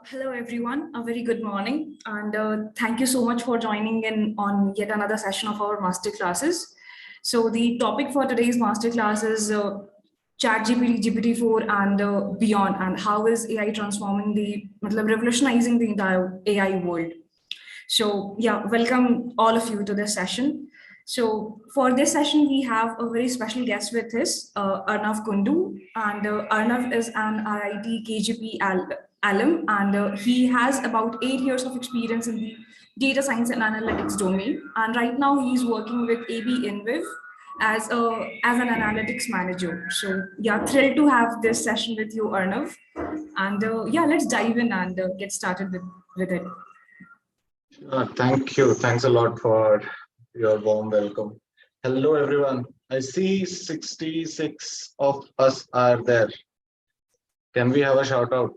Hello, everyone. A very good morning. And thank you so much for joining in on yet another session of our masterclasses. So the topic for today's masterclass is ChatGPT, GPT-4 and beyond, and how is AI transforming revolutionizing the entire AI world. So yeah, welcome all of you to this session. So for this session, we have a very special guest with us, Arnav Kundu, and Arnav is an RIT KGP alum, and he has about 8 years of experience in the data science and analytics domain. And right now, he's working with AB InViv as an analytics manager. So yeah, thrilled to have this session with you, Arnav. And yeah, let's dive in and get started with it. Thank you. Thanks a lot for your warm welcome. Hello, everyone. I see 66 of us are there. Can we have a shout out?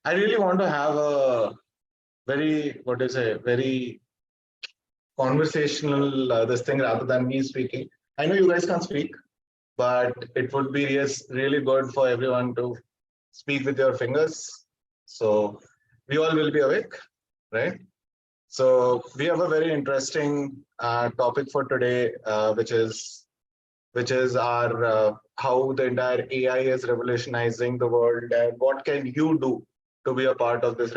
I really want to have a very, very conversational this thing rather than me speaking. I know you guys can't speak, but it would be really good for everyone to speak with your fingers. So we all will be awake, right? So we have a very interesting topic for today, which is our how the entire AI is revolutionizing the world, and what can you do to be a part of this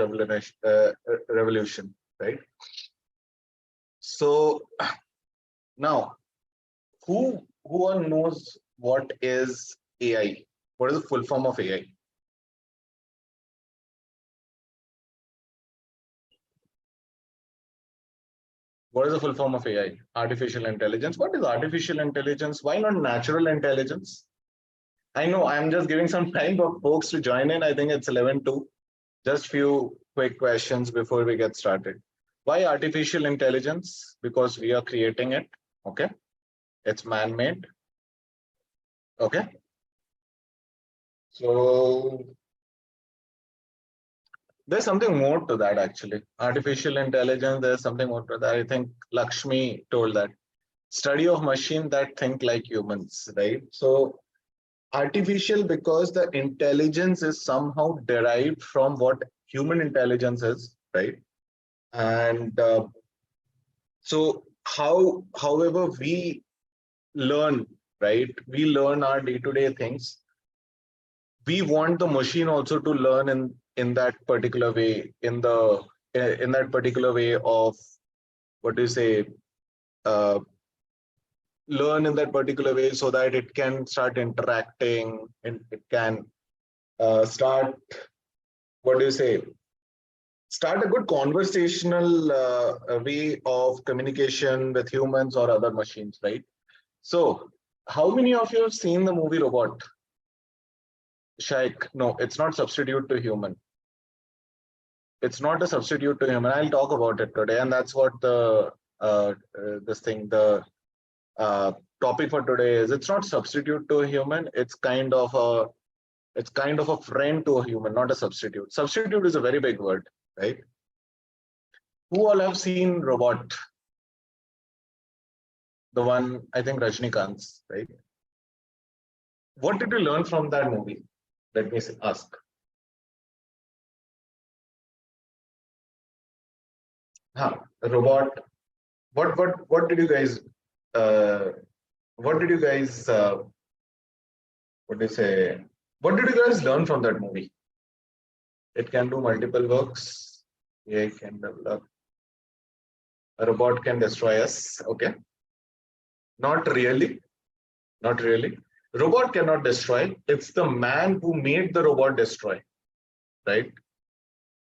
revolution, right? So now, who all knows what is AI? What is the full form of AI? What is the full form of AI? Artificial intelligence. What is artificial intelligence? Why not natural intelligence? I know I'm just giving some time for folks to join in. I think it's 11:02. Just few quick questions before we get started. Why artificial intelligence? Because we are creating it. Okay. It's man-made. Okay. So there's something more to that, actually. Artificial intelligence, there's something more to that. I think Lakshmi told that. Study of machine that think like humans, right? So artificial because the intelligence is somehow derived from what human intelligence is, right? And so however we learn, right? We learn our day-to-day things. We want the machine also to learn in that particular way, in that particular way of what do you say, learn in that particular way so that it can start interacting and it can start, what do you say, start a good conversational way of communication with humans or other machines, right? So how many of you have seen the movie Robot? Shaik, no, it's not substitute to human. It's not a substitute to human. I'll talk about it today, and that's what the topic for today is. It's not substitute to a human. It's kind of a friend to a human, not a substitute. Substitute is a very big word, right? Who all have seen Robot? The one, I think, Rajnikant's, right? What did you learn from that movie? Let me ask. Robot. What did you guys? What did you guys? What do you say? What did you guys learn from that movie? It can do multiple works. AI can develop. A robot can destroy us. Okay. Not really. Not really. Robot cannot destroy. It's the man who made the robot destroy. Right.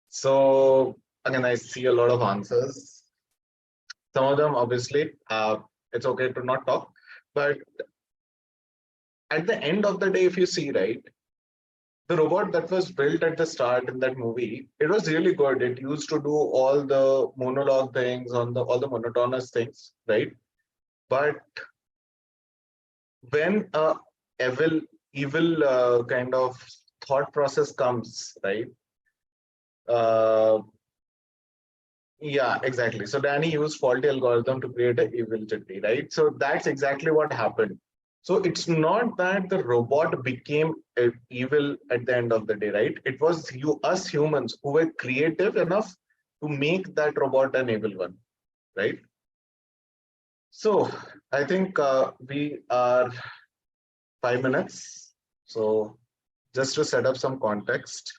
So again, I see a lot of answers. Some of them, obviously, it's okay to not talk. But at the end of the day, if you see, right, the robot that was built at the start in that movie, it was really good. It used to do all the monologue things, all the monotonous things, right? But when a evil kind of thought process comes, right? Yeah, exactly. So Danny used faulty algorithm to create an evil chutney, right? So that's exactly what happened. So it's not that the robot became evil at the end of the day, right? It was us humans who were creative enough to make that robot an evil one, right? So I think we are 5 minutes. So just to set up some context,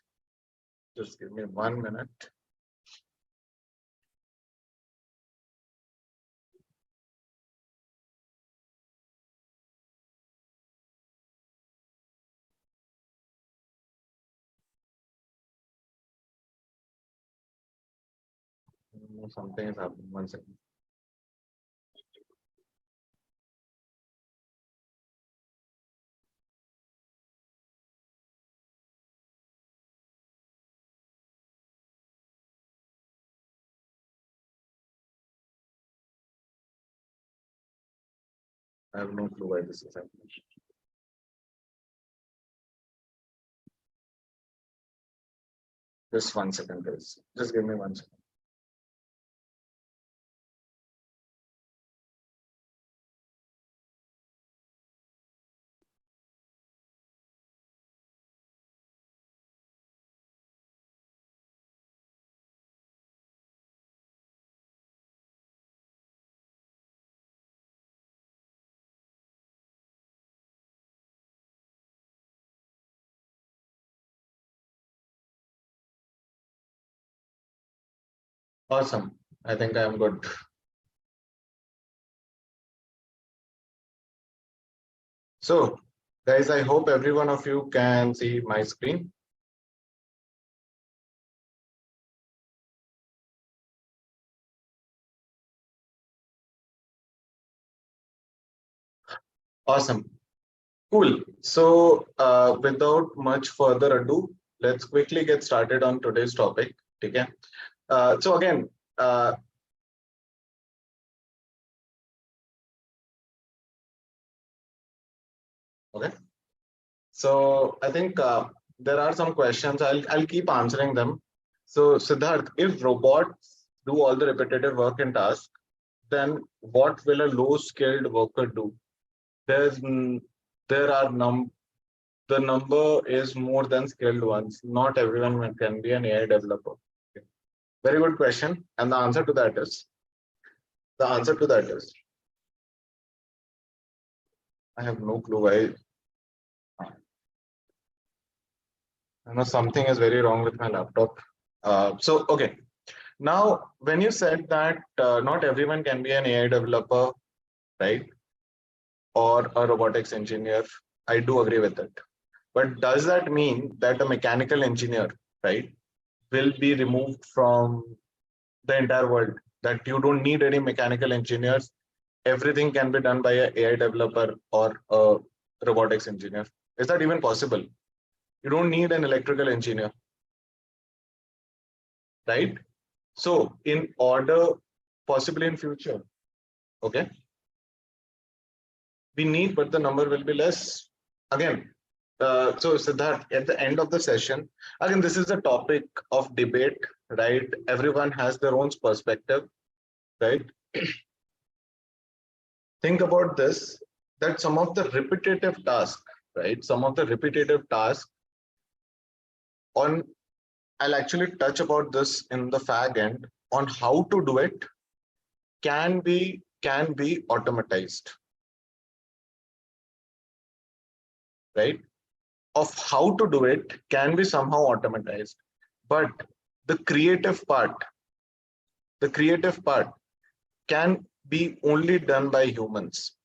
just give me 1 minute. Something is happening. 1 second. I have no clue why this is happening. Just 1 second, guys. Just give me 1 second. Awesome. I think I am good. So, guys, I hope every one of you can see my screen. Awesome. Cool. So, without much further ado, let's quickly get started on today's topic. Okay. So again, okay. So I think there are some questions. I'll keep answering them. So Siddharth, if robots do all the repetitive work and tasks, then what will a low-skilled worker do? There's there are the number is more than skilled ones. Not everyone can be an AI developer. Okay. Very good question, and the answer to that is I have no clue why. I know something is very wrong with my laptop. So okay. Now, when you said that not everyone can be an AI developer, right, or a robotics engineer, I do agree with it. But does that mean that a mechanical engineer, right, will be removed from the entire world? That you don't need any mechanical engineers, everything can be done by an AI developer or a robotics engineer. Is that even possible? You don't need an electrical engineer, right? So in order, possibly in future, okay, we need, but the number will be less. Again, so Siddharth, at the end of the session, again, this is the topic of debate, right? Everyone has their own perspective, right? Think about this, that some of the repetitive tasks, right? Some of the repetitive tasks on, I'll actually touch about this in the fag end on how to do it can be automatized, right? Of how to do it can be somehow automatized, but the creative part can be only done by humans,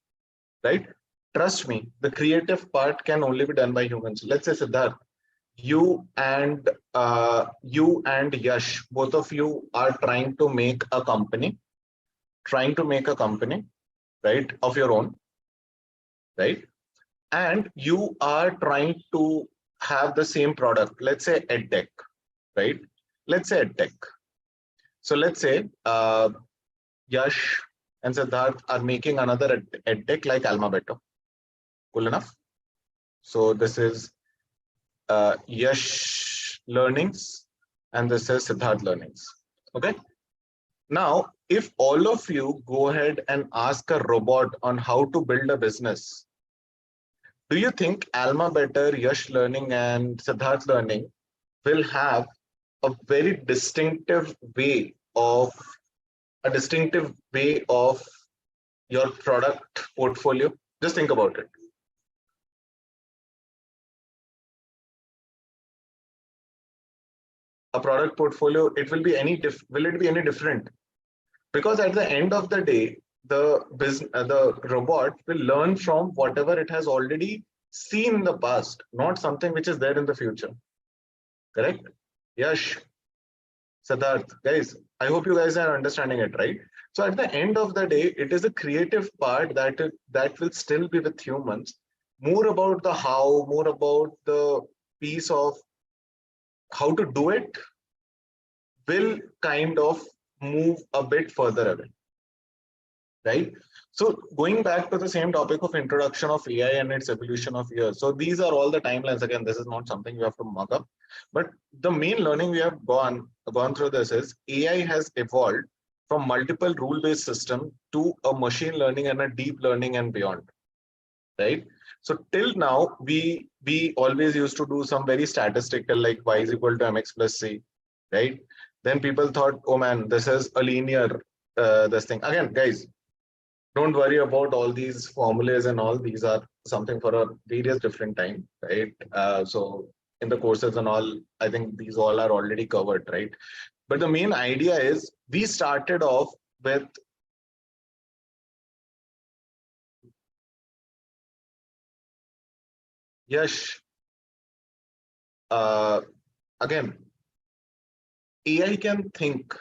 right? Trust me, the creative part can only be done by humans. Let's say Siddharth, you and Yash, both of you are trying to make a company, right, of your own, right? And you are trying to have the same product, let's say edtech, right? Let's say edtech. So let's say Yash and Siddharth are making another edtech like AlmaBetter. Cool enough? So this is Yash Learnings and this is Siddharth Learnings. Okay. Now, if all of you go ahead and ask a robot on how to build a business, do you think AlmaBetter, Yash Learning, and Siddharth Learning will have a very distinctive way of your product portfolio? Just think about it. A product portfolio, it will be will it be any different? Because at the end of the day, the robot will learn from whatever it has already seen in the past, not something which is there in the future. Correct? Yash, Siddharth, guys, I hope you guys are understanding it, right? So at the end of the day, it is a creative part that will still be with humans. More about the how, more about the piece of how to do it will kind of move a bit further away, right? So going back to the same topic of introduction of AI and its evolution of years. So these are all the timelines. Again, this is not something you have to mug up, but the main learning we have gone through this is AI has evolved from multiple rule-based system to a machine learning and a deep learning and beyond, right? So till now, we always used to do some very statistical, like y is equal to mx plus c, right? Then people thought, oh man, this is a linear this thing. Again, guys, don't worry about all these formulas and all. These are something for a various different time, right? So in the courses and all, I think these all are already covered, right? But the main idea is we started off with Yash. Again, AI can think,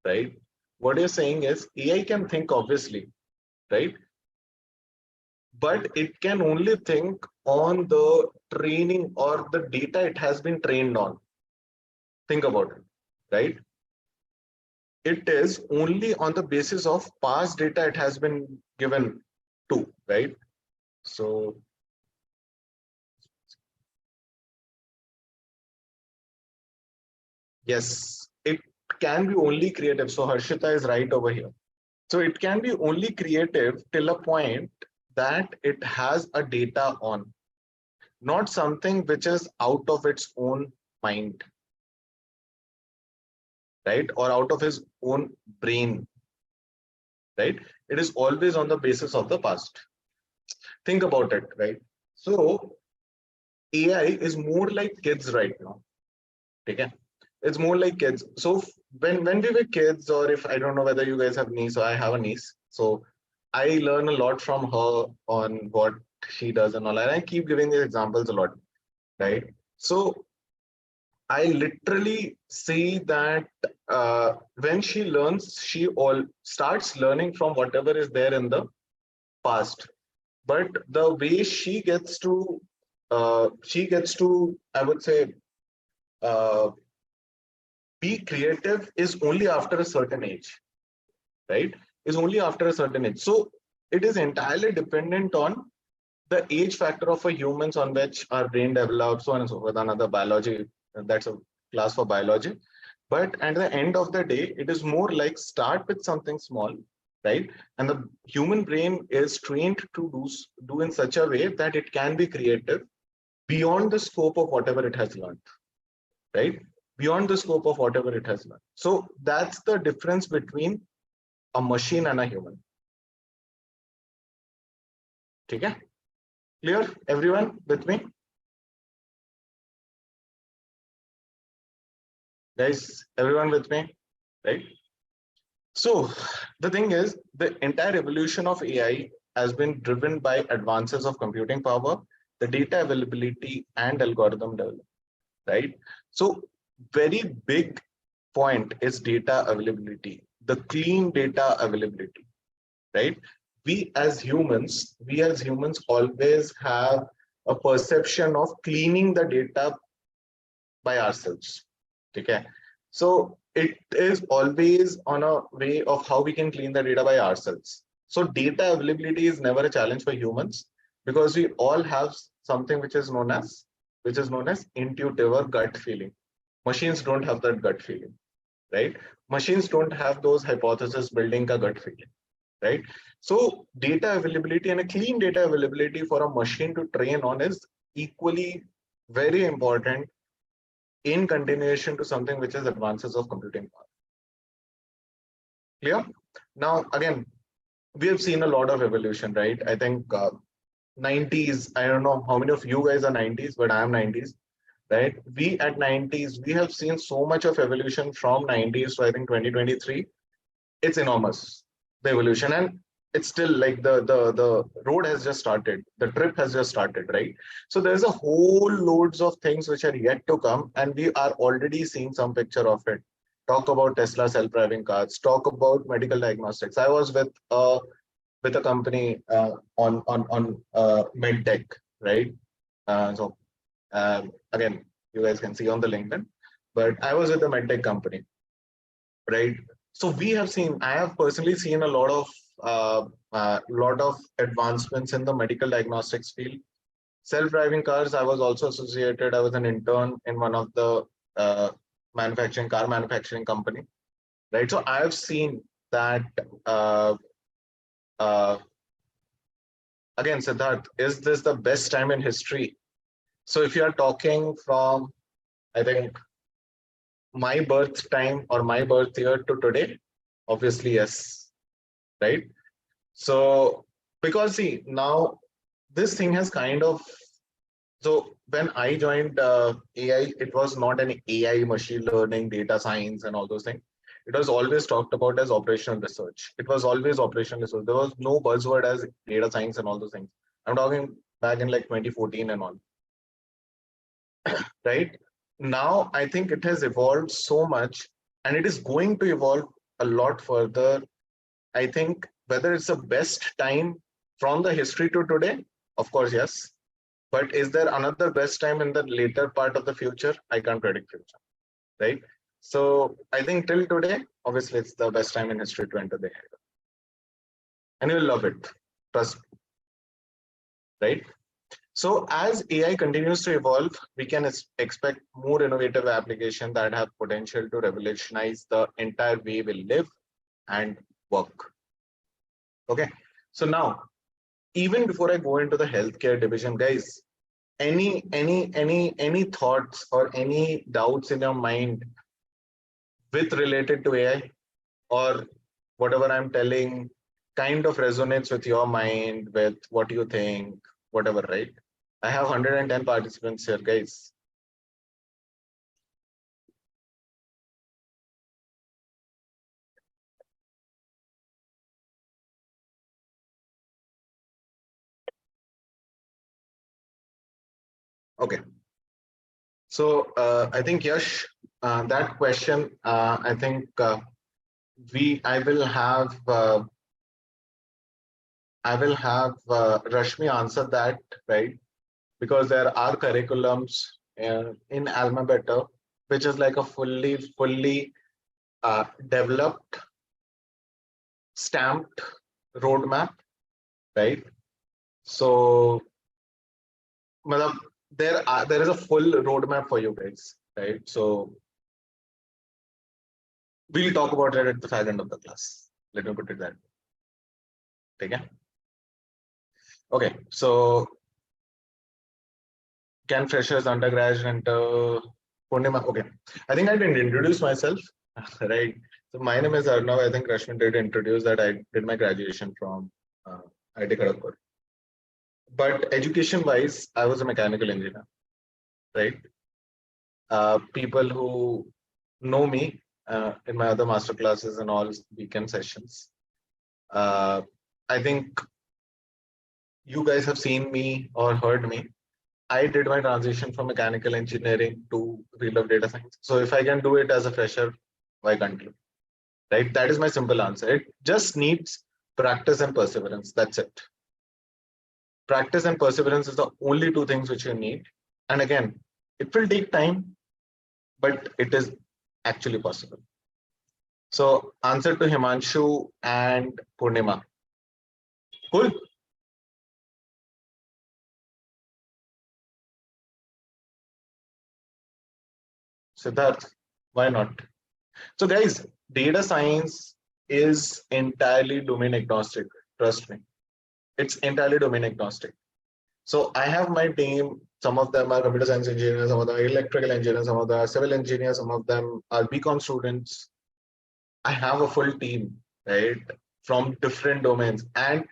right? What you're saying is AI can think, obviously, right? But it can only think on the training or the data it has been trained on. Think about it, right? It is only on the basis of past data it has been given to, right? So yes, it can be only creative. So Harshita is right over here. So it can be only creative till a point that it has a data on, not something which is out of its own mind, right? Or out of his own brain, right? It is always on the basis of the past. Think about it, right? So AI is more like kids right now. Okay? It's more like kids. So when we were kids, or if I don't know whether you guys have niece, or I have a niece, so I learn a lot from her on what she does and all. And I keep giving these examples a lot, right? So I literally see that when she learns, she all starts learning from whatever is there in the past. But the way she gets to, I would say, uh, be creative is only after a certain age, right? Is only after a certain age. So it is entirely dependent on the age factor of a humans on which our brain develops, so on and so forth. Another biology, that's a class for biology. But at the end of the day, it is more like start with something small, right? And the human brain is trained to do in such a way that it can be creative beyond the scope of whatever it has learned, right? Beyond the scope of whatever it has learned. So that's the difference between a machine and a human. Okay? Clear? Everyone with me? Guys, everyone with me? Right? So the thing is, the entire evolution of AI has been driven by advances of computing power, the data availability, and algorithm development, right? So very big point is data availability, the clean data availability, right? We as humans always have a perception of cleaning the data by ourselves. Okay. So it is always on a way of how we can clean the data by ourselves. So data availability is never a challenge for humans because we all have something which is known as intuitive or gut feeling. Machines don't have that gut feeling, right? Machines don't have those hypothesis building a gut feeling. right? So data availability and a clean data availability for a machine to train on is equally very important in continuation to something which is advances of computing power. Clear? Now, again, we have seen a lot of evolution, right? I think 90s, I don't know how many of you guys are 90s, but I'm 90s, right? We at 90s, we have seen so much of evolution from 90s to I think 2023. It's enormous, the evolution. And it's still like the road has just started. The trip has just started, right? So there's a whole loads of things which are yet to come, and we are already seeing some picture of it. Talk about Tesla self-driving cars, talk about medical diagnostics. I was with a company on med tech, right? So again, you guys can see on the LinkedIn, but I was with a med tech company, right? So we have seen, I have personally seen a lot of advancements in the medical diagnostics field. Self-driving cars, I was also associated. I was an intern in one of the car manufacturing company, right? So I have seen that. Uh, Again, Siddharth, is this the best time in history? So if you are talking from, I think, my birth time or my birth year to today, obviously yes, right? So because see, now this thing has kind of, so when I joined AI, it was not an AI, machine learning, data science and all those things. It was always talked about as operational research. It was always operational research. There was no buzzword as data science and all those things. I'm talking back in like 2014 and all, right? Now, I think it has evolved so much and it is going to evolve a lot further. I think whether it's the best time from the history to today, of course, yes. But is there another best time in the later part of the future? I can't predict future, right? So I think till today, obviously, it's the best time in history to enter the era. And you'll love it, trust me, right? So as AI continues to evolve, we can expect more innovative applications that have potential to revolutionize the entire way we live and work. Okay, so now, even before I go into the healthcare division, guys, any thoughts or any doubts in your mind with related to AI, or whatever I'm telling kind of resonates with your mind, with what you think, whatever, right? I have 110 participants here, guys. Okay. So I think Yash, that question, I think I will have Rashmi answer that, right? Because there are curriculums in AlmaBetter, which is like a fully developed, stamped roadmap, right? So, there is a full roadmap for you guys, right? So we'll talk about it at the fag end of the class. Let me put it that way. Okay. Okay. So can freshers, undergraduate, enter Purnima? Okay. I think I didn't introduce myself, right? So my name is Arnav. I think Rashmi did introduce that I did my graduation from IIT Kharagpur. But education-wise, I was a mechanical engineer, right? People who know me in my other master classes and all weekend sessions, I think you guys have seen me or heard me. I did my transition from mechanical engineering to field of data science. So if I can do it as a fresher, why can't you? Right? That is my simple answer. It just needs practice and perseverance. That's it. Practice and perseverance is the only two things which you need. And again, it will take time, but it is actually possible. So answer to Himanshu and Purnima. Cool. Siddharth, why not? So guys, data science is entirely domain agnostic. Trust me, it's entirely domain agnostic. So I have my team. Some of them are computer science engineers, some of them are electrical engineers, some of them are civil engineers, some of them are BCom students. I have a full team, right, from different domains. And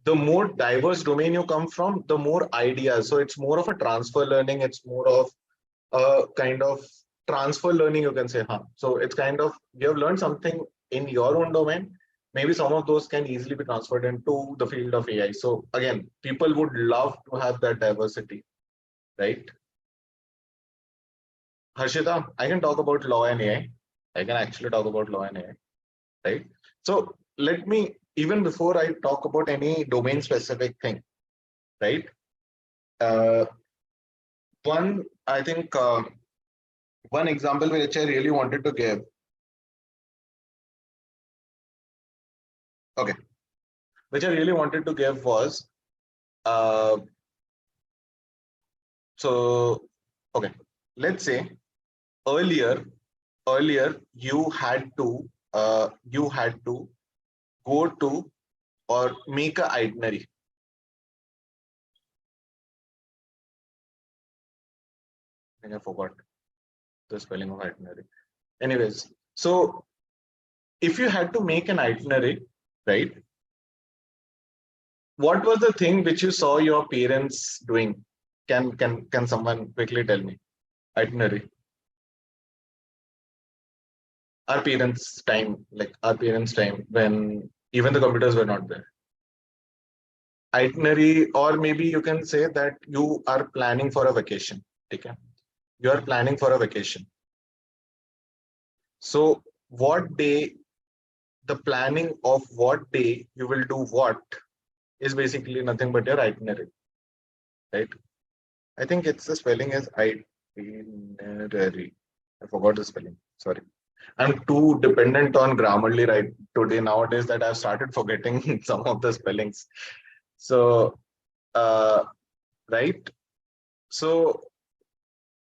the more diverse domain you come from, the more ideas. So it's more of a transfer learning. It's more of a kind of transfer learning, you can say. Huh? So it's kind of, you have learned something in your own domain. Maybe some of those can easily be transferred into the field of AI. So again, people would love to have that diversity, right? Harshita, I can talk about law and AI. I can actually talk about law and AI, right? So let me, even before I talk about any domain specific thing, right? Uh, one, I think one example which I really wanted to give. Okay, which I really wanted to give was uh, so okay. Let's say earlier, you had to go to or make a itinerary. I think I forgot the spelling of itinerary. Anyways, so if you had to make an itinerary, right? What was the thing which you saw your parents doing? Can someone quickly tell me? Itinerary. Our parents' time when even the computers were not there. Itinerary, or maybe you can say that you are planning for a vacation. Okay? You are planning for a vacation. So what day, the planning of what day you will do what is basically nothing but your itinerary, right? I think it's the spelling is itinerary. I forgot the spelling. Sorry. I'm too dependent on Grammarly right today nowadays that I've started forgetting some of the spellings. So, right. So,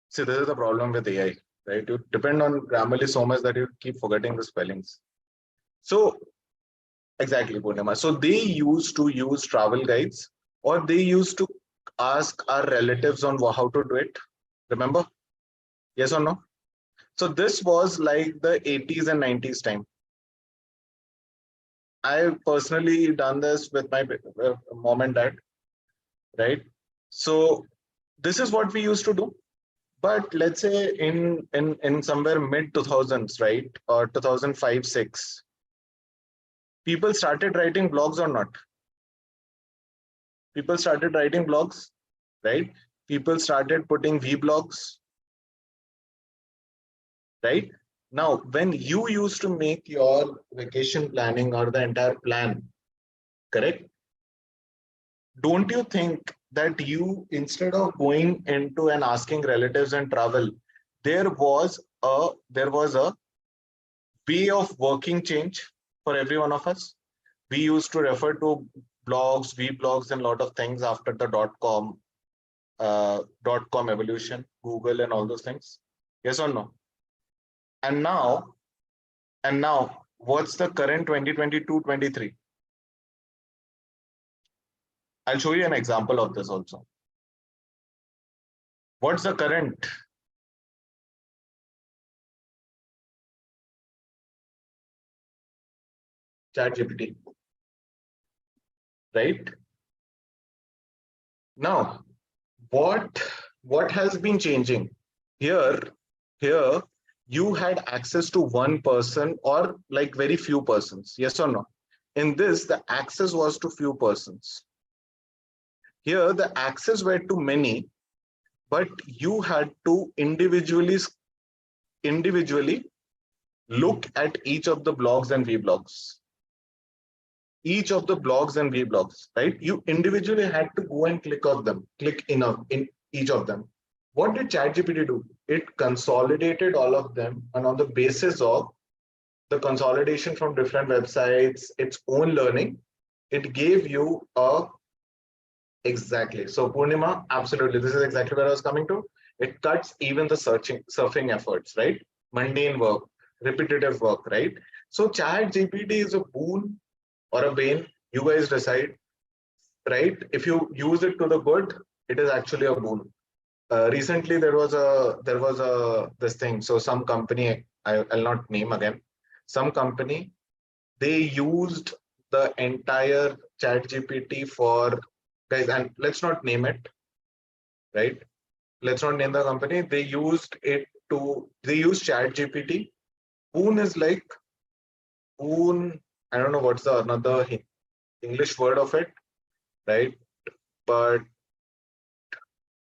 see, this is the problem with AI, right? You depend on Grammarly so much that you keep forgetting the spellings. So, exactly, Purnima. So they used to use travel guides, or they used to ask our relatives on how to do it. Remember? Yes or no? So this was like the 80s and 90s time. I personally done this with my mom and dad, right? So this is what we used to do. But let's say in somewhere mid 2000s, right, or 2005 6, people started writing blogs or not? People started writing blogs, right? People started putting vlogs, right? Now, when you used to make your vacation planning or the entire plan, correct? Don't you think that you, instead of going into and asking relatives and travel, there was a way of working change for every one of us? We used to refer to blogs, vlogs, and a lot of things after the dot com evolution, Google and all those things. Yes or no? And now, what's the current 2022-23? I'll show you an example of this also. What's the current? ChatGPT, right? Now, what has been changing? Here, here, you had access to one person or like very few persons. Yes or no? In this, the access was to few persons. Here, the access were to many, but you had to individually look at each of the blogs and vlogs. Each of the blogs and vlogs, right? You individually had to go and click in each of them. What did ChatGPT do? It consolidated all of them, and on the basis of the consolidation from different websites, its own learning, it gave you a exactly. So Purnima, absolutely, this is exactly where I was coming to. It cuts even the surfing efforts, right? Mundane work. repetitive work, right? So ChatGPT is a boon or a bane. You guys decide, right? If you use it to the good, it is actually a boon. Recently, there was a this thing. So some company, I'll not name again. Some company, they used the entire ChatGPT for guys, and let's not name it, right? Let's not name the company. They used ChatGPT. Boon is like boon. I don't know what's the another English word of it, right? But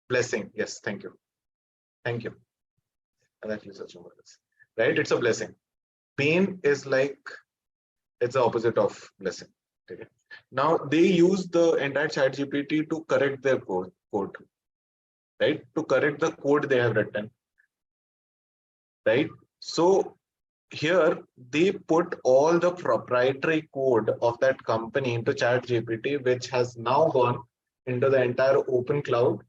blessing. Yes, thank you. Thank you. And that is such a word, right? It's a blessing. Pain is like it's the opposite of blessing. Okay. Now they use the entire ChatGPT to correct their code, right? To correct the code they have written, right? So here they put all the proprietary code of that company into ChatGPT, which has now gone into the entire open cloud,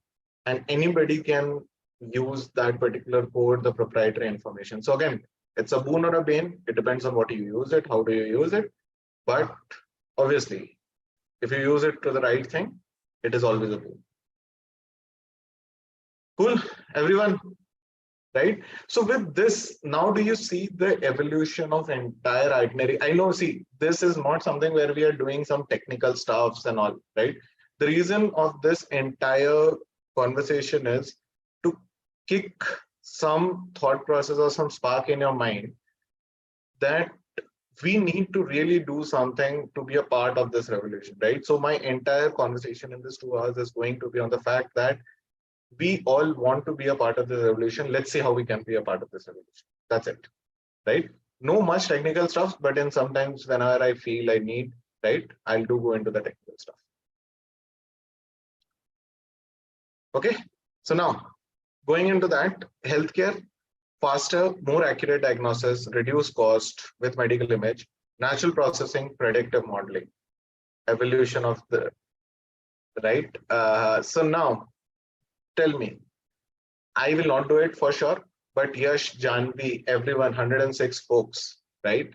and anybody can use that particular code, the proprietary information. So again, it's a boon or a bane. It depends on what you use it, how do you use it. But obviously, if you use it to the right thing, it is always a boon. Cool, everyone, right? So with this, now do you see the evolution of entire itinerary? I know, see, this is not something where we are doing some technical stuffs and all, right? The reason of this entire conversation is to kick some thought process or some spark in your mind that we need to really do something to be a part of this revolution, right? So my entire conversation in this 2 hours is going to be on the fact that we all want to be a part of this revolution. Let's see how we can be a part of this revolution. That's it, right? No much technical stuff, but in sometimes whenever I feel I need, right, I'll go into the technical stuff. Okay, so now going into that, healthcare, faster, more accurate diagnosis, reduce cost with medical image, natural processing, predictive modeling, evolution of the, right? So now tell me, I will not do it for sure, but Yash, Janvi, everyone, 106 folks, right?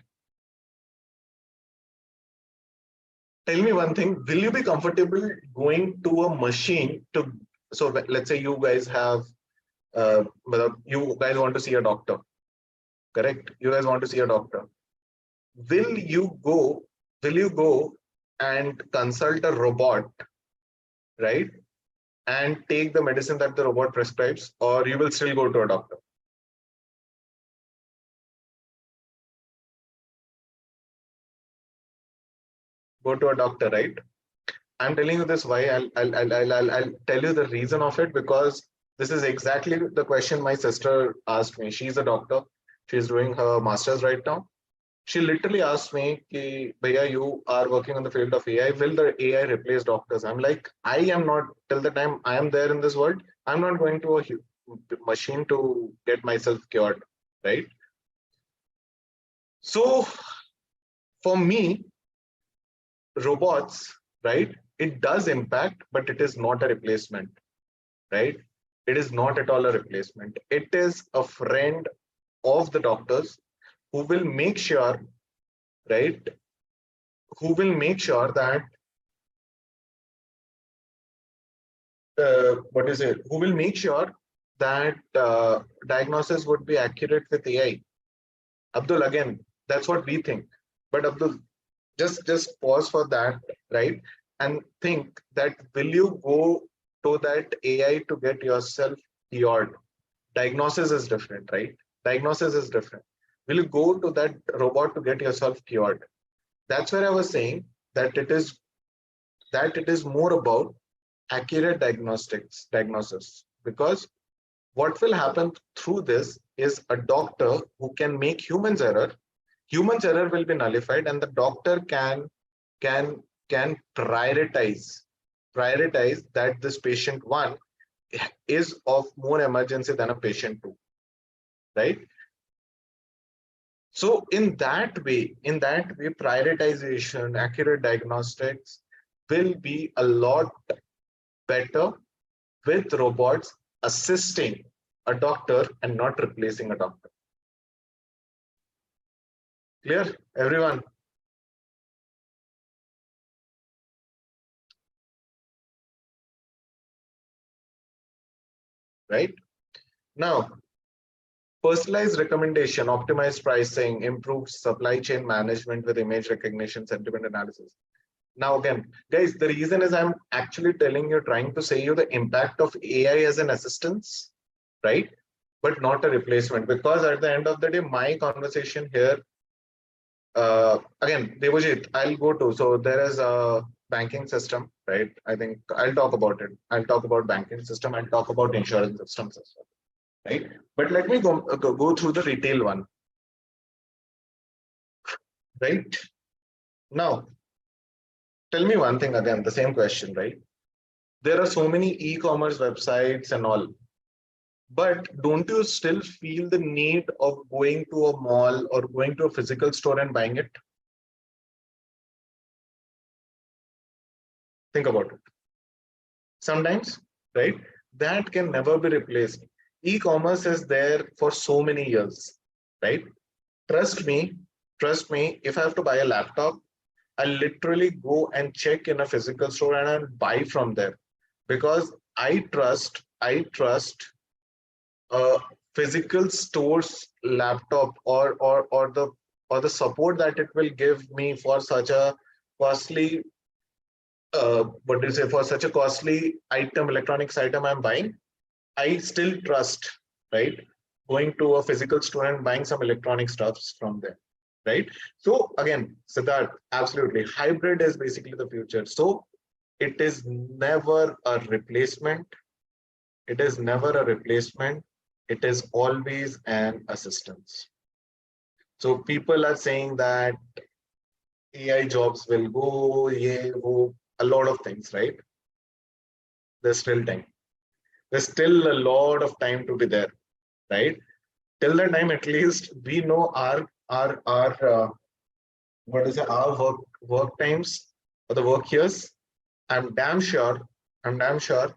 Tell me one thing, will you be comfortable going to a machine to, so let's say you guys have, you guys want to see a doctor, correct? You guys want to see a doctor. Will you go and consult a robot, right? And take the medicine that the robot prescribes, or you will still go to a doctor? Go to a doctor, right? I'm telling you this why. I'll tell you the reason of it, because this is exactly the question my sister asked me. She's a doctor. She's doing her master's right now. She literally asked me, Ki, Bhaiya, you are working on the field of AI. Will the AI replace doctors? I'm like, I am not, till the time I am there in this world, I'm not going to a machine to get myself cured, right? So for me, robots, right, it does impact, but it is not a replacement, right? It is not at all a replacement. It is a friend of the doctors who will make sure, right, who will make sure that what is it, who will make sure that diagnosis would be accurate with AI. Abdul, again, that's what we think. But Abdul, just pause for that, right? And think that will you go to that AI to get yourself cured? Diagnosis is different, right? Diagnosis is different. Will you go to that robot to get yourself cured? That's where I was saying that it is more about accurate diagnosis, because what will happen through this is a doctor who can make humans error will be nullified, and the doctor can prioritize that this patient one is of more emergency than a patient two, right? So in that way, prioritization, accurate diagnostics will be a lot better with robots assisting a doctor and not replacing a doctor. Clear, everyone? Right? Now, personalized recommendation, optimized pricing, improved supply chain management with image recognition, sentiment analysis. Now, again, guys, the reason is I'm actually telling you, trying to say you the impact of AI as an assistance, right? But not a replacement, because at the end of the day, my conversation here, again, Devojit, I'll go to, so there is a banking system, right? I think I'll talk about it. I'll talk about banking system. I'll talk about insurance systems as well, right? But let me go through the retail one, right? Now, tell me one thing again, the same question, right? There are so many e-commerce websites and all, but don't you still feel the need of going to a mall or going to a physical store and buying it? Think about it. Sometimes, right? That can never be replaced. E-commerce is there for so many years, right? Trust me, if I have to buy a laptop, I'll literally go and check in a physical store and I'll buy from there, because I trust a physical store's laptop or the support that it will give me for such a costly what do you say, for such a costly item, electronics item I'm buying. I still trust, right, going to a physical store and buying some electronic stuffs from there, right? So again, Siddharth, absolutely, hybrid is basically the future. So it is never a replacement. It is never a replacement. It is always an assistance. So people are saying that AI jobs will go, yeah, go, a lot of things, right? There's still time. There's still a lot of time to be there, right? Till the time, at least we know our what is it, our work times or the work years. I'm damn sure. I'm damn sure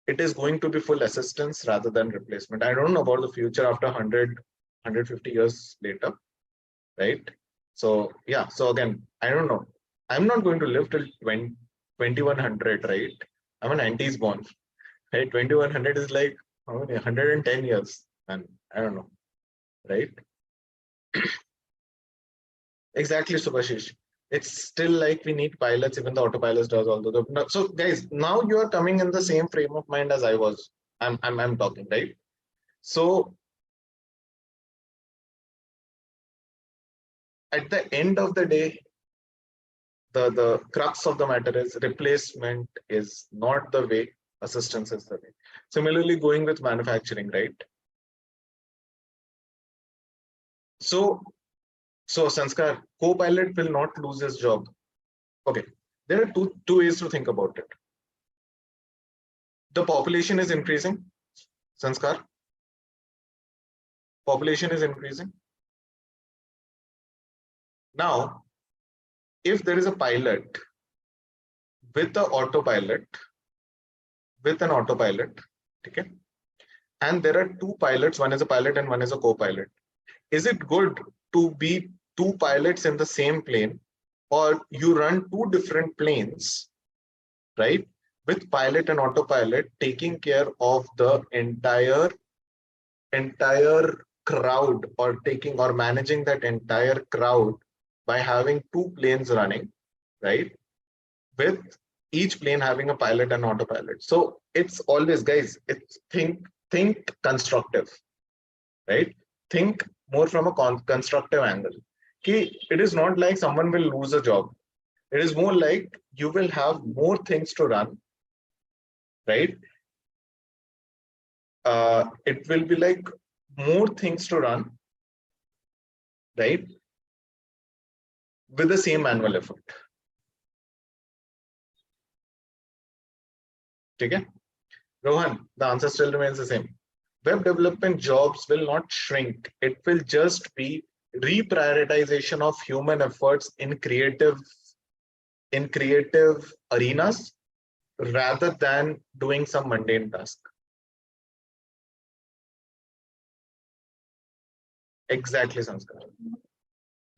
it is going to be full assistance rather than replacement. I don't know about the future after 150 years later, right? So yeah, so again, I don't know. I'm not going to live till 2100, right? I'm a 90s born, right? 2100 is like how many, 110 years, and I don't know, right? Exactly, Subhashish. It's still like we need pilots, even the autopilots does all the. No, so guys, now you are coming in the same frame of mind as I was. I'm talking, right? So at the end of the day, the crux of the matter is replacement is not the way, assistance is the way. Similarly, going with manufacturing, right? So Sanskar, co-pilot will not lose his job. Okay, there are two ways to think about it. The population is increasing, Sanskar. Population is increasing. Now, if there is a pilot with the autopilot, with an autopilot, okay, and there are two pilots, one is a pilot and one is a co-pilot. Is it good to be two pilots in the same plane, or you run two different planes, right? With pilot and autopilot taking care of the entire crowd, or taking or managing that entire crowd by having two planes running, right? With each plane having a pilot and autopilot. So it's always, guys, it's think constructive, right? Think more from a constructive angle. It is not like someone will lose a job. It is more like you will have more things to run, right? It will be like more things to run, right? With the same manual effort. Okay? Rohan, the answer still remains the same. Web development jobs will not shrink. It will just be reprioritization of human efforts in creative arenas rather than doing some mundane task. Exactly, Sanskar.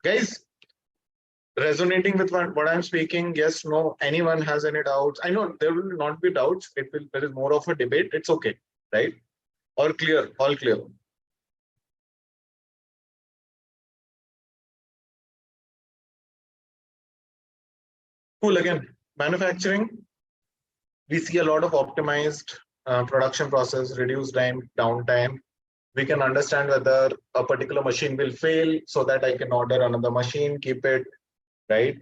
Guys, resonating with what I'm speaking? Yes, no, anyone has any doubts? I know there will not be doubts. There is more of a debate. It's okay, right? All clear, all clear. Cool. Again, manufacturing, we see a lot of optimized production process, reduced downtime. We can understand whether a particular machine will fail so that I can order another machine, keep it, right?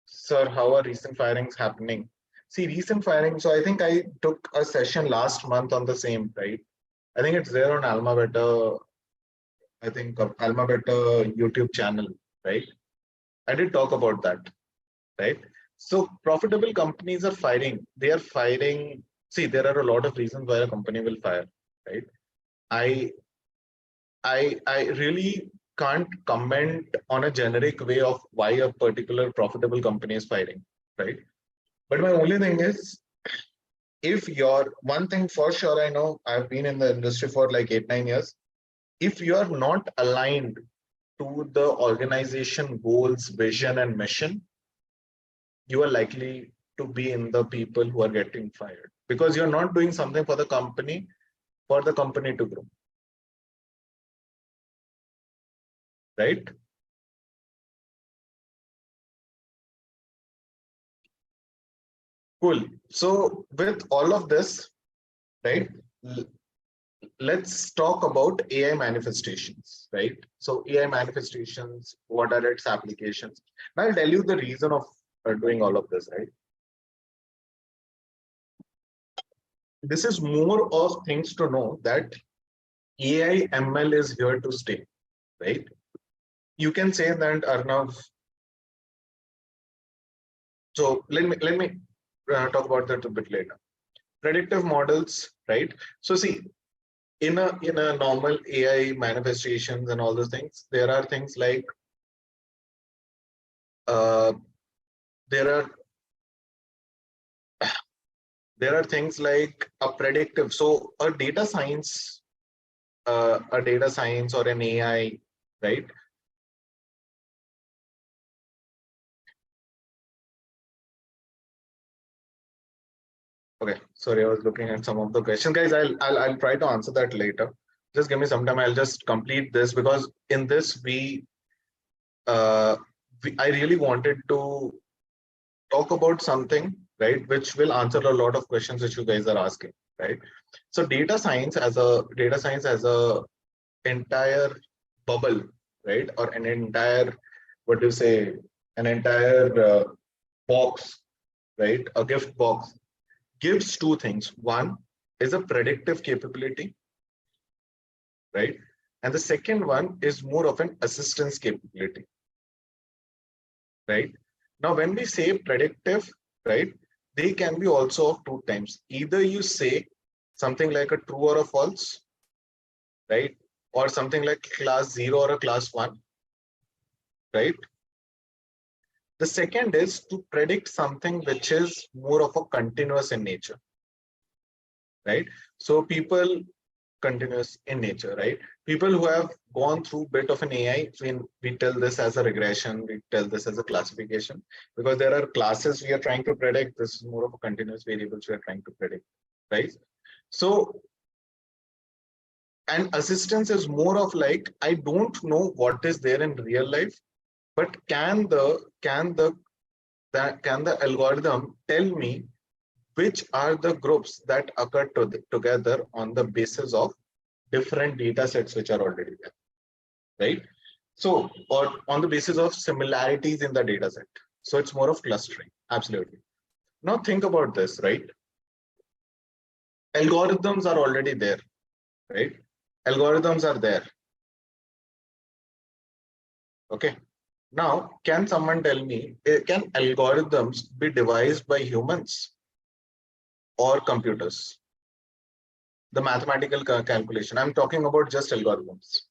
Sir, how are recent firings happening? See, recent firings. So I think I took a session last month on the same, right? I think it's there on AlmaBetter. I think AlmaBetter YouTube channel, right? I did talk about that, right? So profitable companies are firing. They are firing. See, there are a lot of reasons why a company will fire, right? I I really can't comment on a generic way of why a particular profitable company is firing, right? But my only thing is, if you're one thing for sure, I know I've been in the industry for like 8-9 years. If you're not aligned to the organization goals, vision, and mission, you are likely to be in the people who are getting fired because you're not doing something for the company to grow, right? Cool. So with all of this, right, let's talk about AI manifestations, right? So AI manifestations, what are its applications? Now I'll tell you the reason of doing all of this, right? This is more of things to know that AI ML is here to stay, right? You can say that Arnav. So let me talk about that a bit later. Predictive models, right? So see, in a normal AI manifestations and all those things, there are things like uh, there are there are things like a predictive. So a data science or an AI, right? Okay, sorry, I was looking at some of the questions, guys. I'll try to answer that later. Just give me some time. I'll just complete this because in this I really wanted to talk about something, right, which will answer a lot of questions which you guys are asking, right? So data science as a entire bubble, right, or an entire, what do you say, an entire box, right, a gift box, gives two things. One is a predictive capability, right, and the second one is more of an assistance capability, right? Now when we say predictive, right, they can be also of two times. Either you say something like a true or a false, right, or something like class 0 or a class 1, right? The second is to predict something which is more of a continuous in nature, right? So people continuous in nature, right? People who have gone through bit of an AI, we tell this as a regression, we tell this as a classification, because there are classes we are trying to predict. This is more of a continuous variables we are trying to predict, right? So, and assistance is more of like, I don't know what is there in real life, but can the algorithm tell me which are the groups that occur together on the basis of different data sets which are already there, right? So, or on the basis of similarities in the data set. So it's more of clustering. Absolutely. Now think about this, right? Algorithms are already there, right? Algorithms are there. Okay. Now, can someone tell me, can algorithms be devised by humans or computers? The mathematical calculation. I'm talking about just algorithms.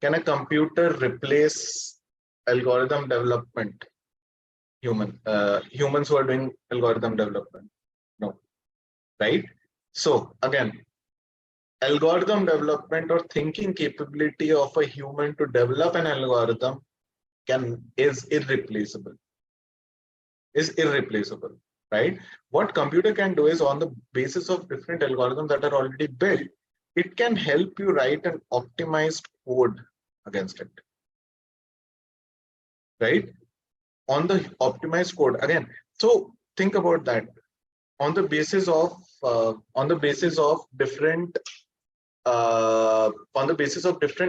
Can a computer replace algorithm development? Humans who are doing algorithm development? No, right? So again, algorithm development or thinking capability of a human to develop an algorithm is irreplaceable. Right? What computer can do is, on the basis of different algorithms that are already built, it can help you write an optimized code against it. Right? On the optimized code again. So think about that. On the basis of different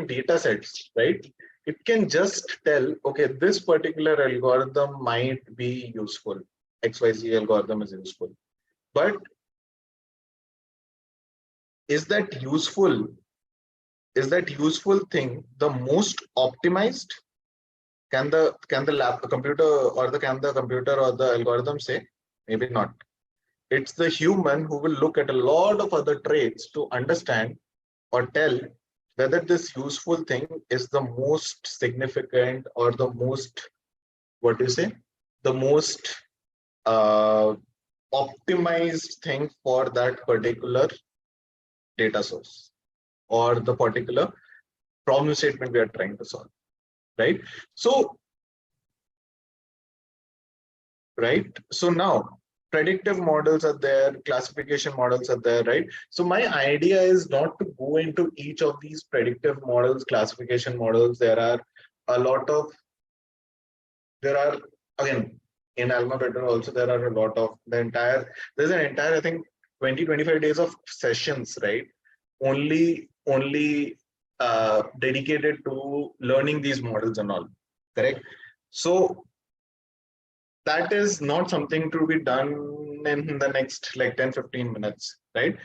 data sets, right? It can just tell, okay, this particular algorithm might be useful. XYZ algorithm is useful. But is that useful thing the most optimized? Can the computer or the algorithm say? Maybe not. It's the human who will look at a lot of other traits to understand or tell whether this useful thing is the most significant or the most, the most optimized thing for that particular data source or the particular problem statement we are trying to solve, right? So now predictive models are there, classification models are there, right? So my idea is not to go into each of these predictive models, classification models. There are again, in AlmaBetter also, there are a lot of there's an entire, I think, 20-25 days of sessions, right? Only dedicated to learning these models and all, correct? So that is not something to be done in the next like 10-15 minutes, right?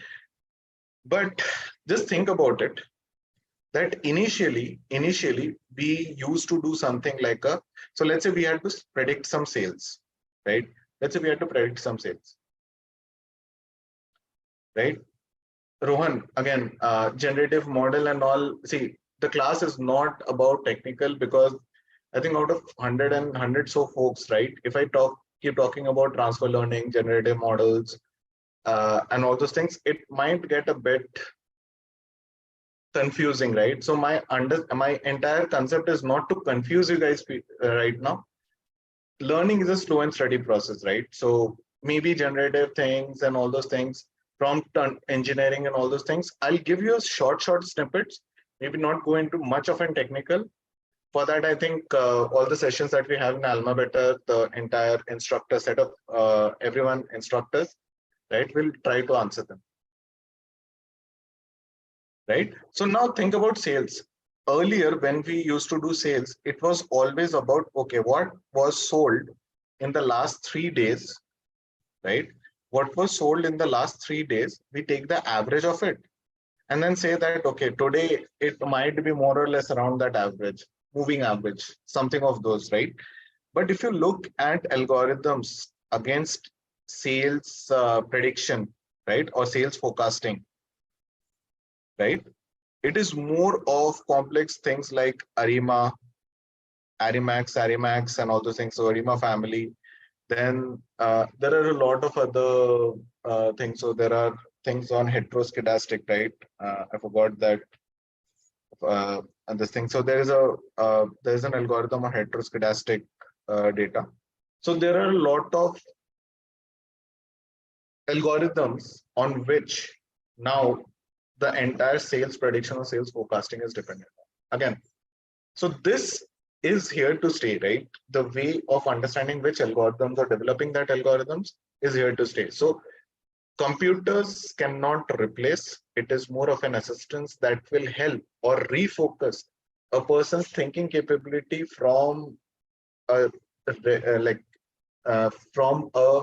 But just think about it, that initially we used to do something like so let's say we had to predict some sales, right? Let's say we had to predict some sales, right? Rohan, again, generative model and all. See, the class is not about technical, because I think out of 100 so folks, right? If I keep talking about transfer learning, generative models, and all those things, it might get a bit confusing, right? So my entire concept is not to confuse you guys right now. Learning is a slow and steady process, right? So maybe generative things and all those things, prompt engineering and all those things, I'll give you a short snippets, maybe not go into much of a technical. For that, I think all the sessions that we have in AlmaBetter, the entire instructor set of everyone instructors, right, will try to answer them. Right? So now think about sales. Earlier, when we used to do sales, it was always about, okay, what was sold in the last 3 days, right? What was sold in the last 3 days, we take the average of it and then say that, okay, today it might be more or less around that average, moving average, something of those, right? But if you look at algorithms against sales prediction, right, or sales forecasting, right? It is more of complex things like Arima, Arimax, and all those things. So Arima family. Then there are a lot of other things. So there are things on heteroscedastic, right? I forgot that. And this thing. So there is an algorithm on heteroscedastic data. So there are a lot of algorithms on which now the entire sales prediction or sales forecasting is dependent on. Again, so this is here to stay, right? The way of understanding which algorithms or developing that algorithms is here to stay. So computers cannot replace. It is more of an assistance that will help or refocus a person's thinking capability from from a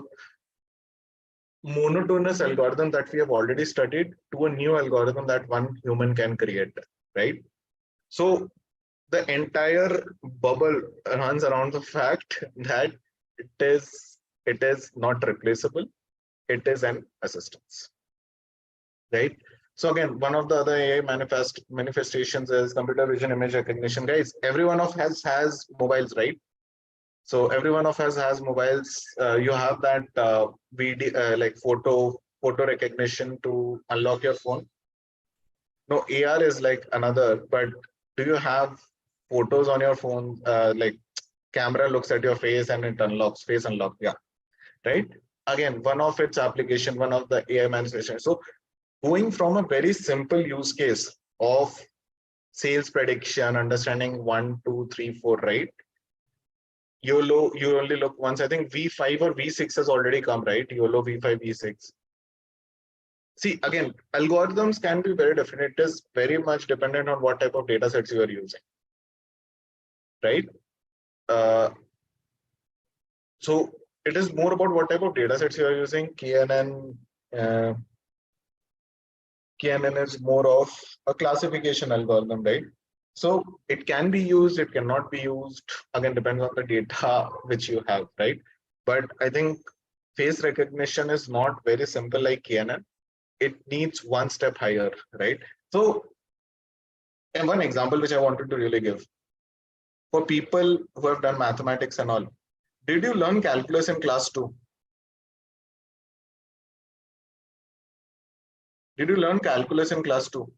monotonous algorithm that we have already studied to a new algorithm that one human can create, right? So the entire bubble runs around the fact that it is not replaceable. It is an assistance, right? So again, one of the other AI manifestations is computer vision image recognition. Guys, every one of us has mobiles, right? So every one of us has mobiles. You have that video, like photo recognition to unlock your phone. No, AR is like another, but do you have photos on your phone? Like camera looks at your face and it unlocks, face unlock. Yeah, right. Again, one of its application, one of the AI manifestation. So going from a very simple use case of sales prediction, understanding 1, 2, 3, 4, right? You only look once. I think V5 or V6 has already come, right? YOLO V5, V6. See, again, algorithms can be very different. It is very much dependent on what type of data sets you are using, right? Uh, so it is more about what type of data sets you are using. KNN is more of a classification algorithm, right? So it can be used, it cannot be used. Again, depends on the data which you have, right? But I think face recognition is not very simple like KNN. It needs one step higher, right? So, and one example which I wanted to really give for people who have done mathematics and all. Did you learn calculus in class 2? Did you learn calculus in class 2?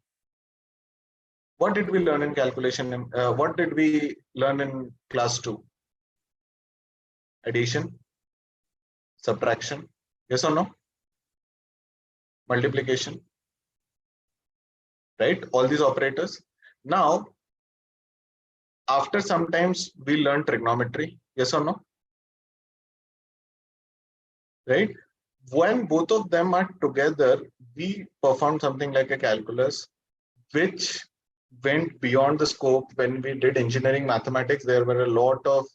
What did we learn in calculation? What did we learn in class 2? Addition, subtraction, yes or no? Multiplication, right? All these operators. Now, after sometimes we learn trigonometry, yes or no? Right? When both of them are together, we performed something like a calculus, which went beyond the scope. When we did engineering mathematics, there were a lot of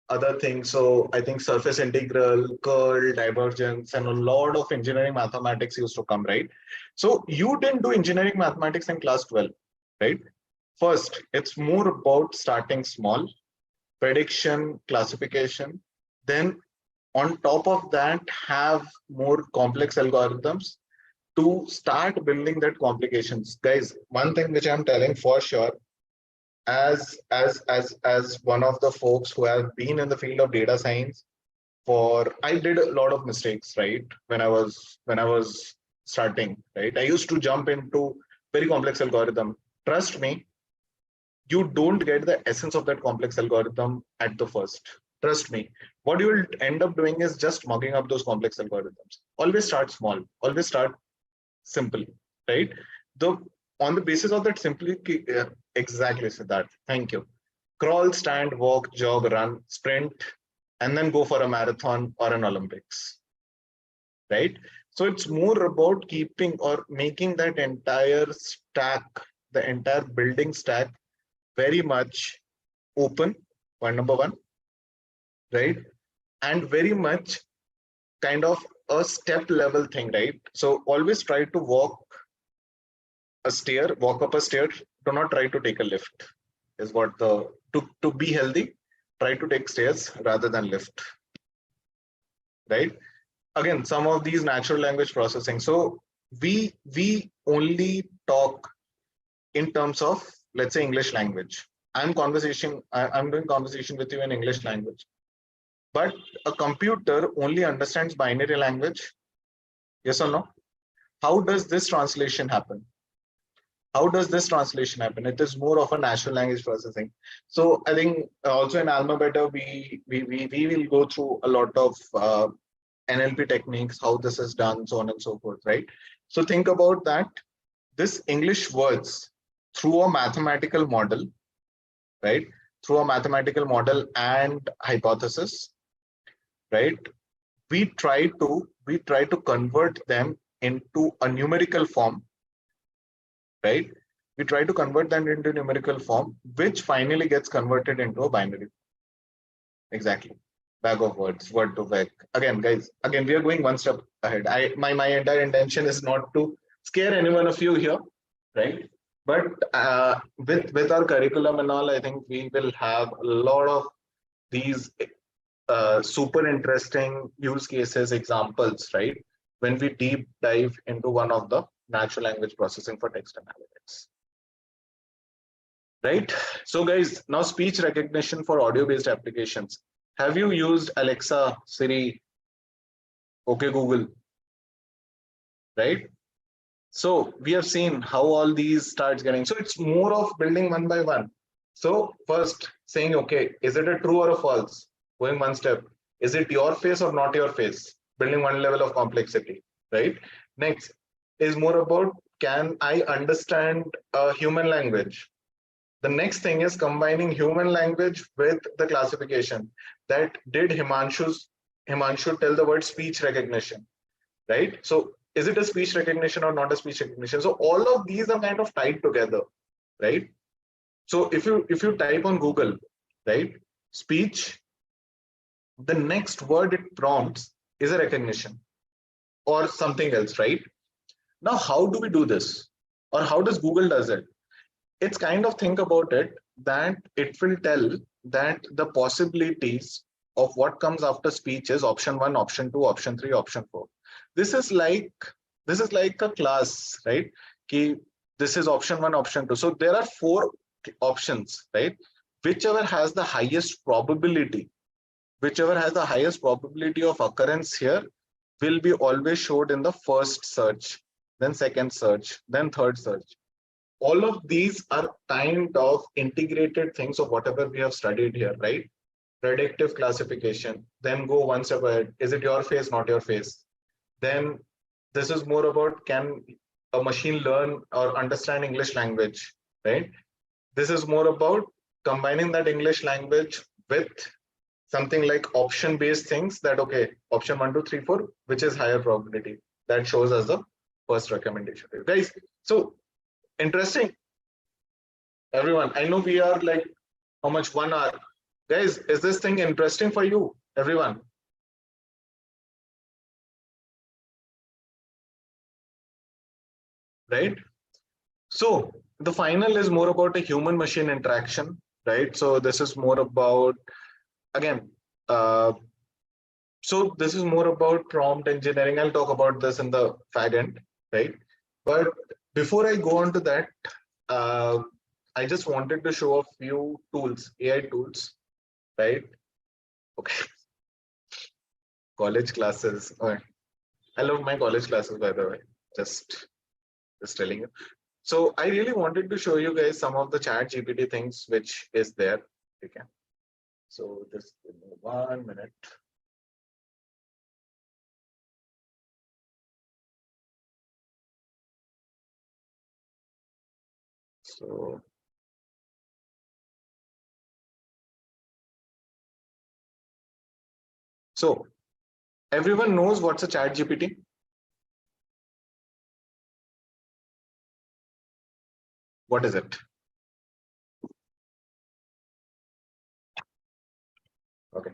other things. So I think surface integral, curl, divergence, and a lot of engineering mathematics used to come, right? So you didn't do engineering mathematics in class 12, right? First, it's more about starting small, prediction, classification. Then on top of that, have more complex algorithms to start building that complications. Guys, one thing which I'm telling for sure, as one of the folks who have been in the field of data science for, I did a lot of mistakes, right? When I was starting, right? I used to jump into very complex algorithm. Trust me, you don't get the essence of that complex algorithm at the first. Trust me. What you will end up doing is just mugging up those complex algorithms. Always start small. Always start simple, right? The on the basis of that simply, exactly, Siddharth. Thank you. Crawl, stand, walk, jog, run, sprint, and then go for a marathon or an Olympics, right? So it's more about keeping or making that entire stack, the entire building stack, very much open. Point number one, right? And very much kind of a step level thing, right? So always try to walk up a stair. Do not try to take a lift. Is what the to be healthy, try to take stairs rather than lift, right? Again, some of these natural language processing. So we only talk in terms of, let's say, English language. I'm doing conversation with you in English language, but a computer only understands binary language. Yes or no? How does this translation happen? How does this translation happen? It is more of a natural language processing. So I think also in AlmaBetter, we will go through a lot of NLP techniques, how this is done, so on and so forth, right? So think about that. This English words through a mathematical model, right? Through a mathematical model and hypothesis, right? We try to convert them into a numerical form, right? We try to convert them into numerical form, which finally gets converted into a binary. Exactly. Bag of words, word to vec. Again, guys, again, we are going one step ahead. My entire intention is not to scare any one of you here, right? But with our curriculum and all, I think we will have a lot of these super interesting use cases, examples, right? When we deep dive into one of the natural language processing for text analytics, right? So guys, now speech recognition for audio-based applications. Have you used Alexa, Siri, OK Google, right? So we have seen how all these starts getting. So it's more of building one by one. So first saying, okay, is it a true or a false? Going one step. Is it your face or not your face? Building one level of complexity, right? Next is more about, can I understand human language? The next thing is combining human language with the classification. That did Himanshu tell the word speech recognition, right? So is it a speech recognition or not a speech recognition? So all of these are kind of tied together, right? So if you type on Google, right, speech, the next word it prompts is a recognition or something else, right? Now, how do we do this? Or how does Google does it? It's kind of, think about it, that it will tell that the possibilities of what comes after speech is option 1, option 2, option 3, option 4. This is like a class, right? Ki, this is option 1, option 2. So there are 4 options, right? Whichever has the highest probability of occurrence here will be always showed in the first search, then second search, then third search. All of these are kind of integrated things of whatever we have studied here, right? Predictive classification, then go one step ahead. Is it your face, not your face? Then this is more about, can a machine learn or understand English language, right? This is more about combining that English language with something like option based things, that okay, option 1, 2, 3, 4, which is higher probability, that shows as the first recommendation, guys. So interesting, everyone. I know we are like, how much, 1 hour, guys? Is this thing interesting for you, everyone? Right? So the final is more about a human machine interaction, right? So this is more about, again, so this is more about prompt engineering. I'll talk about this in the fag end, right? But before I go on to that, I just wanted to show a few tools, AI tools, right? Okay. College classes. Oh, I love my college classes, by the way. Just telling you. So I really wanted to show you guys some of the ChatGPT things which is there. Okay. So just give me 1 minute. So everyone knows what's a ChatGPT? What is it? Okay.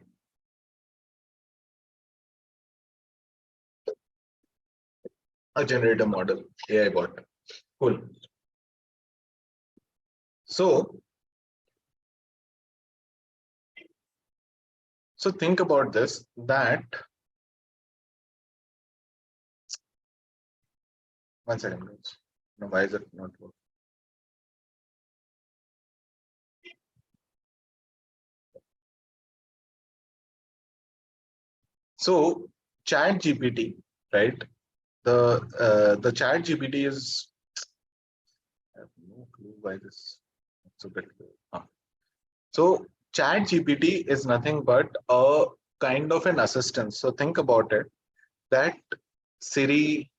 A generator model, AI bot. Cool. So think about this, that 1 second, guys. No, why is it not working? So ChatGPT, right? The ChatGPT is, I have no clue why this. It's a bit. So ChatGPT is nothing but a kind of an assistant. So think about it, that Siri,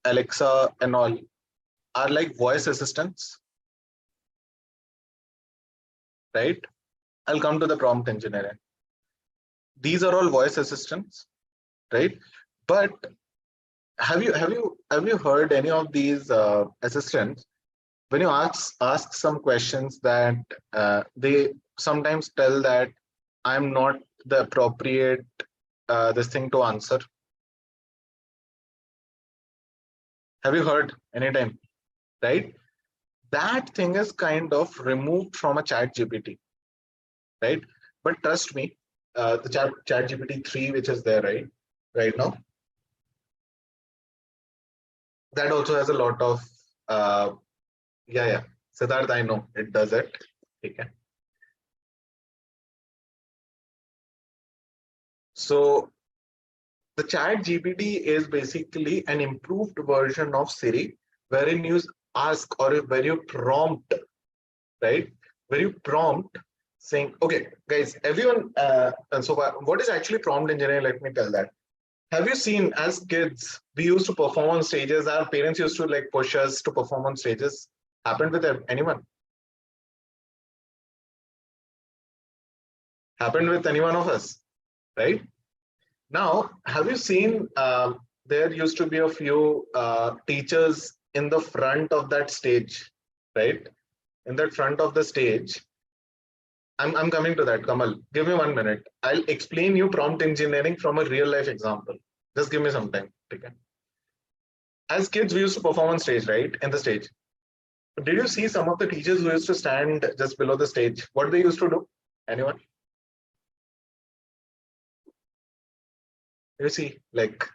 Alexa, and all are like voice assistants, right? I'll come to the prompt engineering. These are all voice assistants, right? But have you heard any of these assistants, when you ask some questions, that they sometimes tell that I'm not the appropriate this thing to answer? Have you heard anytime, right? That thing is kind of removed from a ChatGPT, right? But trust me, the ChatGPT 3, which is there right now, that also has a lot of yeah, Siddharth, I know it does it. Okay. So the ChatGPT is basically an improved version of Siri, wherein you ask or where you prompt, right? Where you prompt saying, okay, guys, everyone, and so what is actually prompt engineering? Let me tell that. Have you seen as kids, we used to perform on stages, our parents used to like push us to perform on stages? Happened with anyone? Happened with any one of us, right? Now, have you seen there used to be a few teachers in the front of that stage, right? In that front of the stage. I'm coming to that, Kamal. Give me 1 minute. I'll explain you prompt engineering from a real life example. Just give me some time. Okay. As kids, we used to perform on stage, right? In the stage. Did you see some of the teachers who used to stand just below the stage? What they used to do? Anyone? You see, like,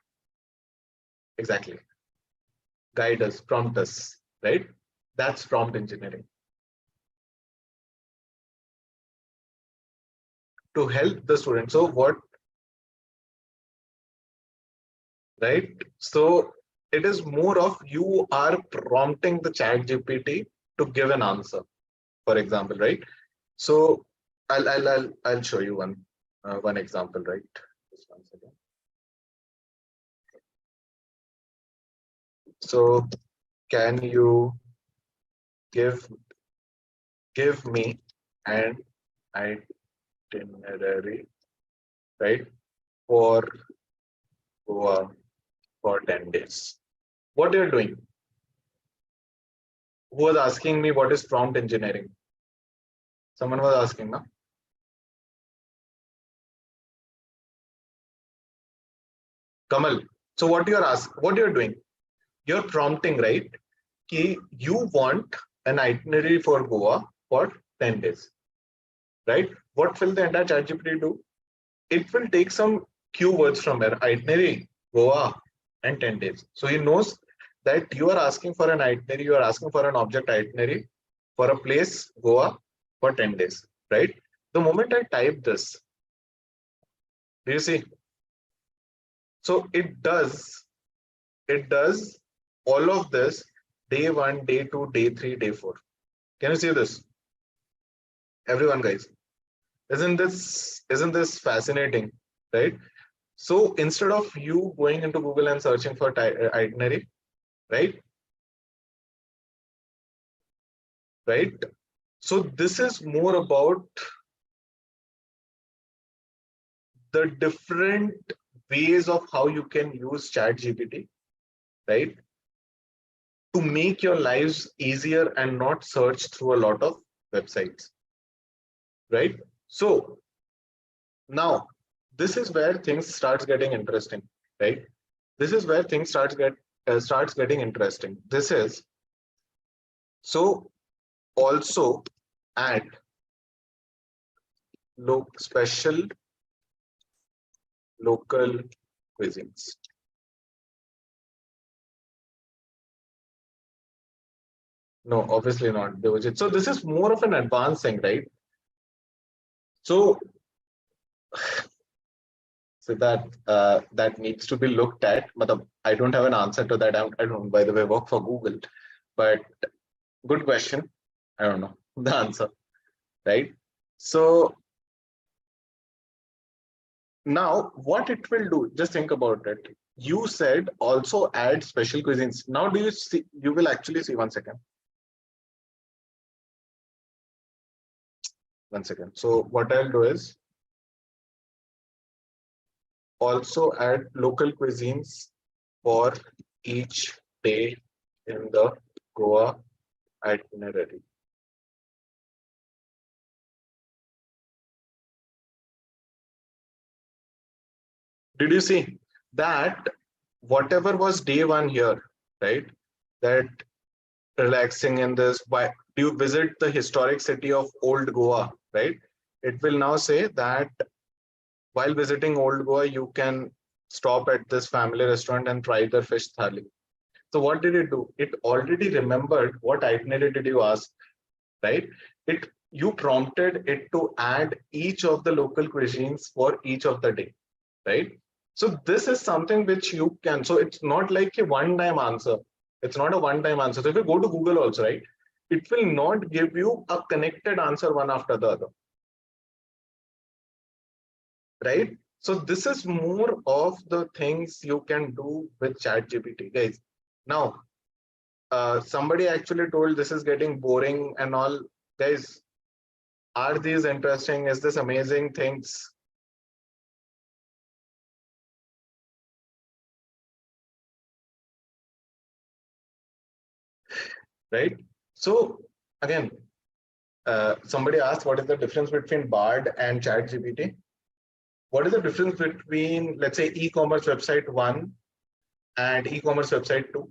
exactly. Guide us, prompt us, right? That's prompt engineering. To help the student. So what, right? So it is more of you are prompting the ChatGPT to give an answer, for example, right? So I'll show you one example, right? Just one second. So can you give me an itinerary, right, for Goa for 10 days? What you're doing? Who was asking me what is prompt engineering? Someone was asking, no? Kamal. So what you're doing? You're prompting, right? Ki you want an itinerary for Goa for 10 days, right? What will the entire ChatGPT do? It will take some keywords from your itinerary, Goa, and 10 days. So he knows that you are asking for an itinerary, you are asking for an object itinerary for a place, Goa, for 10 days, right? The moment I type this, do you see? So it does all of this day 1, day 2, day 3, day 4. Can you see this? Everyone, guys, isn't this fascinating, right? So instead of you going into Google and searching for itinerary, right? So this is more about the different ways of how you can use ChatGPT, right, to make your lives easier and not search through a lot of websites, right? So now this is where things starts getting interesting, right? This is where things starts getting interesting. This is so also add special local cuisines. No, obviously not. So this is more of an advanced thing, right? So that needs to be looked at. But I don't have an answer to that. I don't, by the way, work for Google, but good question. I don't know the answer, right? So now what it will do, just think about it. You said also add special cuisines. Now do you see, you will actually see, 1 second. 1 second. So what I'll do is also add local cuisines for each day in the Goa itinerary. Did you see that whatever was day 1 here, right? That relaxing in this, why do you visit the historic city of Old Goa, right? It will now say that while visiting Old Goa, you can stop at this family restaurant and try their fish thali. So what did it do? It already remembered what itinerary did you ask, right? You prompted it to add each of the local cuisines for each of the day, right? So this is something which you can, so it's not like a one-time answer. It's not a one-time answer. So if you go to Google also, right, it will not give you a connected answer one after the other, right? So this is more of the things you can do with ChatGPT, guys. Now, somebody actually told this is getting boring and all. Guys, are these interesting? Is this amazing things? Right? So again, somebody asked what is the difference between Bard and ChatGPT? What is the difference between, let's say, e-commerce website 1 and e-commerce website 2?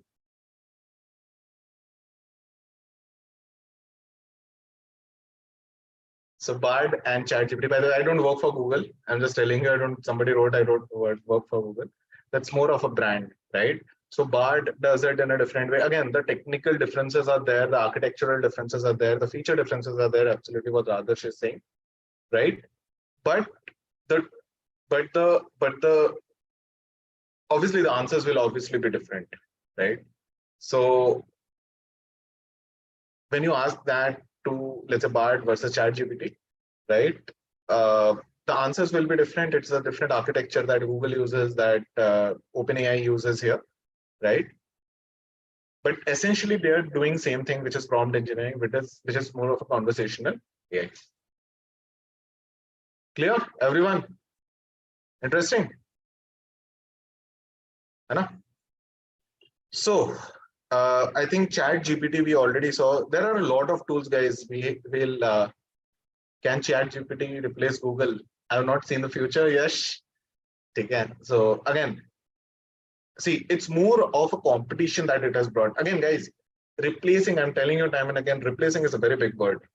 So Bard and ChatGPT. By the way, I don't work for Google. I'm just telling you, I don't. Somebody wrote I don't work for Google. That's more of a brand, right? So Bard does it in a different way. Again, the technical differences are there, the architectural differences are there, the feature differences are there. Absolutely, what Adarsh is saying, right? But the obviously the answers will obviously be different, right? So when you ask that to, let's say, Bard versus ChatGPT, right? The answers will be different. It's a different architecture that Google uses, that OpenAI uses here, right? But essentially, they are doing same thing, which is prompt engineering, which is more of a conversational AI. Clear, everyone? Interesting, Anna? So I think ChatGPT we already saw. There are a lot of tools, guys. We will can ChatGPT replace Google? I have not seen the future. Yes, again. So again, see, it's more of a competition that it has brought. Again, guys, replacing. I'm telling you time and again, replacing is a very big word,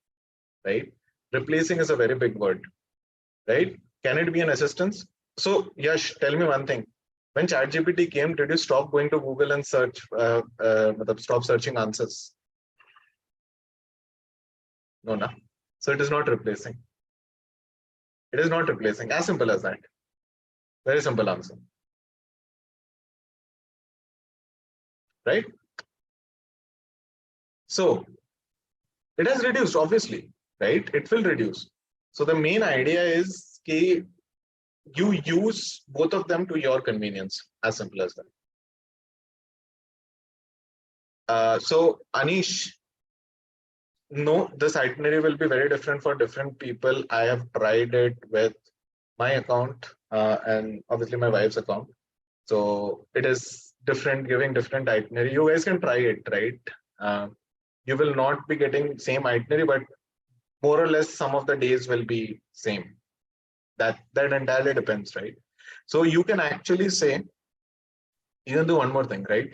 right? Replacing is a very big word, right? Can it be an assistance? So Yash, tell me one thing. When ChatGPT came, did you stop going to Google and search, stop searching answers? No, no. So it is not replacing. It is not replacing. As simple as that. Very simple answer. Right? So it has reduced, obviously, right? It will reduce. So the main idea is that you use both of them to your convenience, as simple as that. So Anish, no, this itinerary will be very different for different people. I have tried it with my account and obviously my wife's account. So it is different, giving different itinerary. You guys can try it, right? You will not be getting same itinerary, but more or less some of the days will be same. That entirely depends, right? So you can actually say, you can do one more thing, right?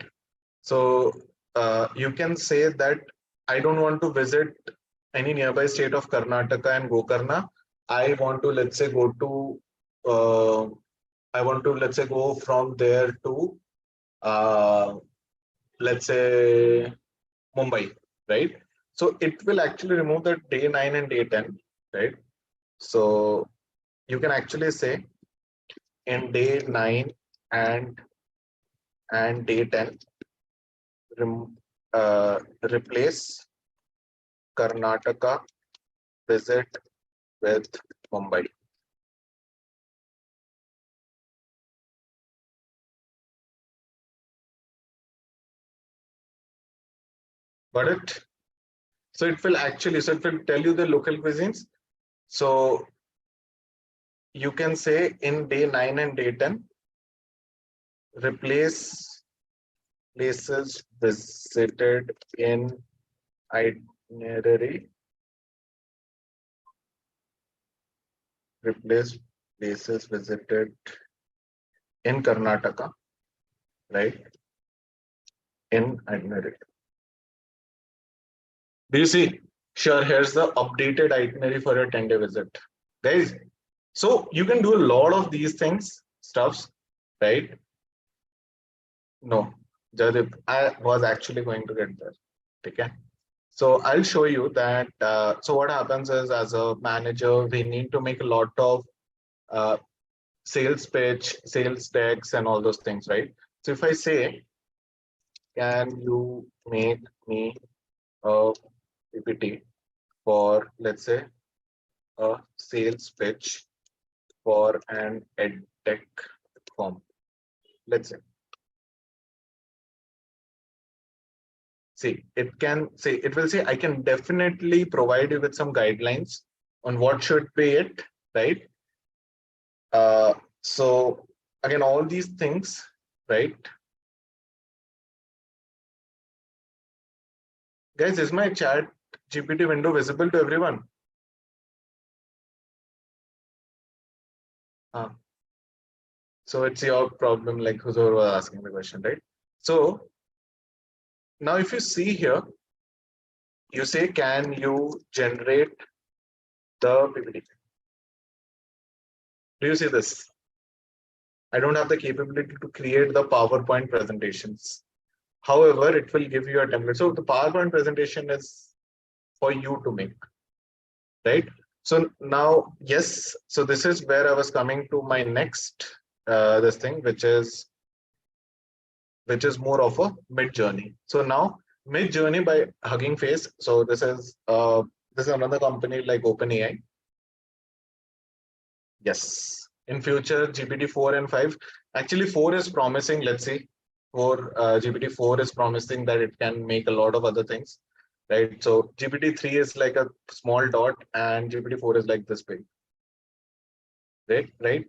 So you can say that I don't want to visit any nearby state of Karnataka and Gokarna. I want to, let's say, go to, I want to, let's say, go from there to, let's say, Mumbai, right? So it will actually remove the day 9 and day 10, right? So you can actually say in day 9 and day 10, replace Karnataka visit with Mumbai. Got it? So it will actually, so it will tell you the local cuisines. So you can say in day 9 and day 10, replace places visited in itinerary, replace places visited in Karnataka, right? In itinerary. Do you see? Sure, here's the updated itinerary for your 10-day visit. Guys, so you can do a lot of these things, stuffs, right? No, Jadip, I was actually going to get there. Okay. So I'll show you that. So what happens is, as a manager, we need to make a lot of sales pitch, sales decks, and all those things, right? So if I say, can you make me a PPT for, let's say, a sales pitch for an edtech firm? Let's say. See, it will say, I can definitely provide you with some guidelines on what should be it, right? So again, all these things, right? Guys, is my chat GPT window visible to everyone? So it's your problem, like whoever was asking the question, right? So now if you see here, you say, can you generate the PPT? Do you see this? I don't have the capability to create the PowerPoint presentations. However, it will give you a template. So the PowerPoint presentation is for you to make, right? So now, yes, so this is where I was coming to my next this thing, which is more of a mid journey. So now mid journey by Hugging Face. So this is another company like OpenAI. Yes, in future GPT-4 and 5. Actually, 4 is promising. Let's see. GPT-4 is promising that it can make a lot of other things, right? So GPT-3 is like a small dot, and GPT-4 is like this big, right?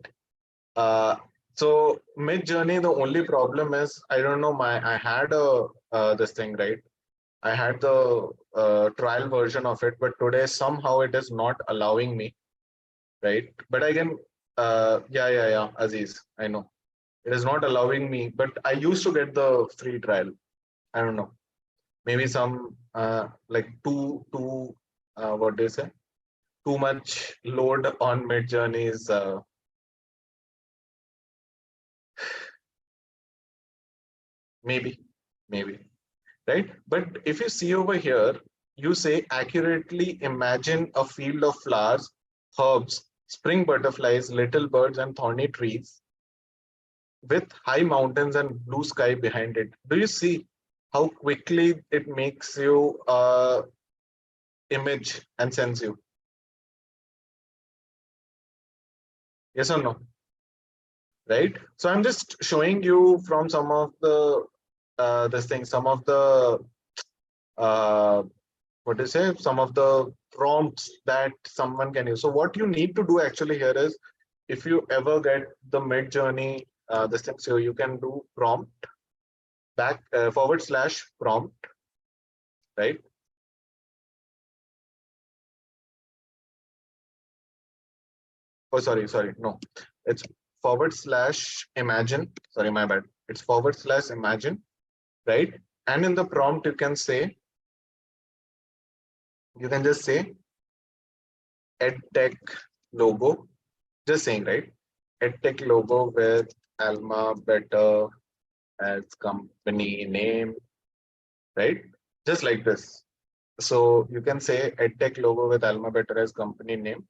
So mid journey, the only problem is I don't know. I had a this thing, right? I had the trial version of it, but today somehow it is not allowing me, right? But I can, yeah, Aziz, I know. It is not allowing me, but I used to get the free trial. I don't know. Maybe some like what do you say? Too much load on mid journeys. Maybe, right? But if you see over here, you say accurately imagine a field of flowers, herbs, spring butterflies, little birds, and thorny trees with high mountains and blue sky behind it. Do you see how quickly it makes you image and sends you? Yes or no? Right? So I'm just showing you from some of the some of the what to say, some of the prompts that someone can use. So what you need to do actually here is, if you ever get the mid journey this thing, so you can do prompt back / prompt, right? Oh, sorry, no, it's / imagine. Sorry, my bad. It's / imagine, right? And in the prompt, you can just say edtech logo, just saying, right? Edtech logo with AlmaBetter as company name, right? Just like this. So you can say edtech logo with AlmaBetter as company name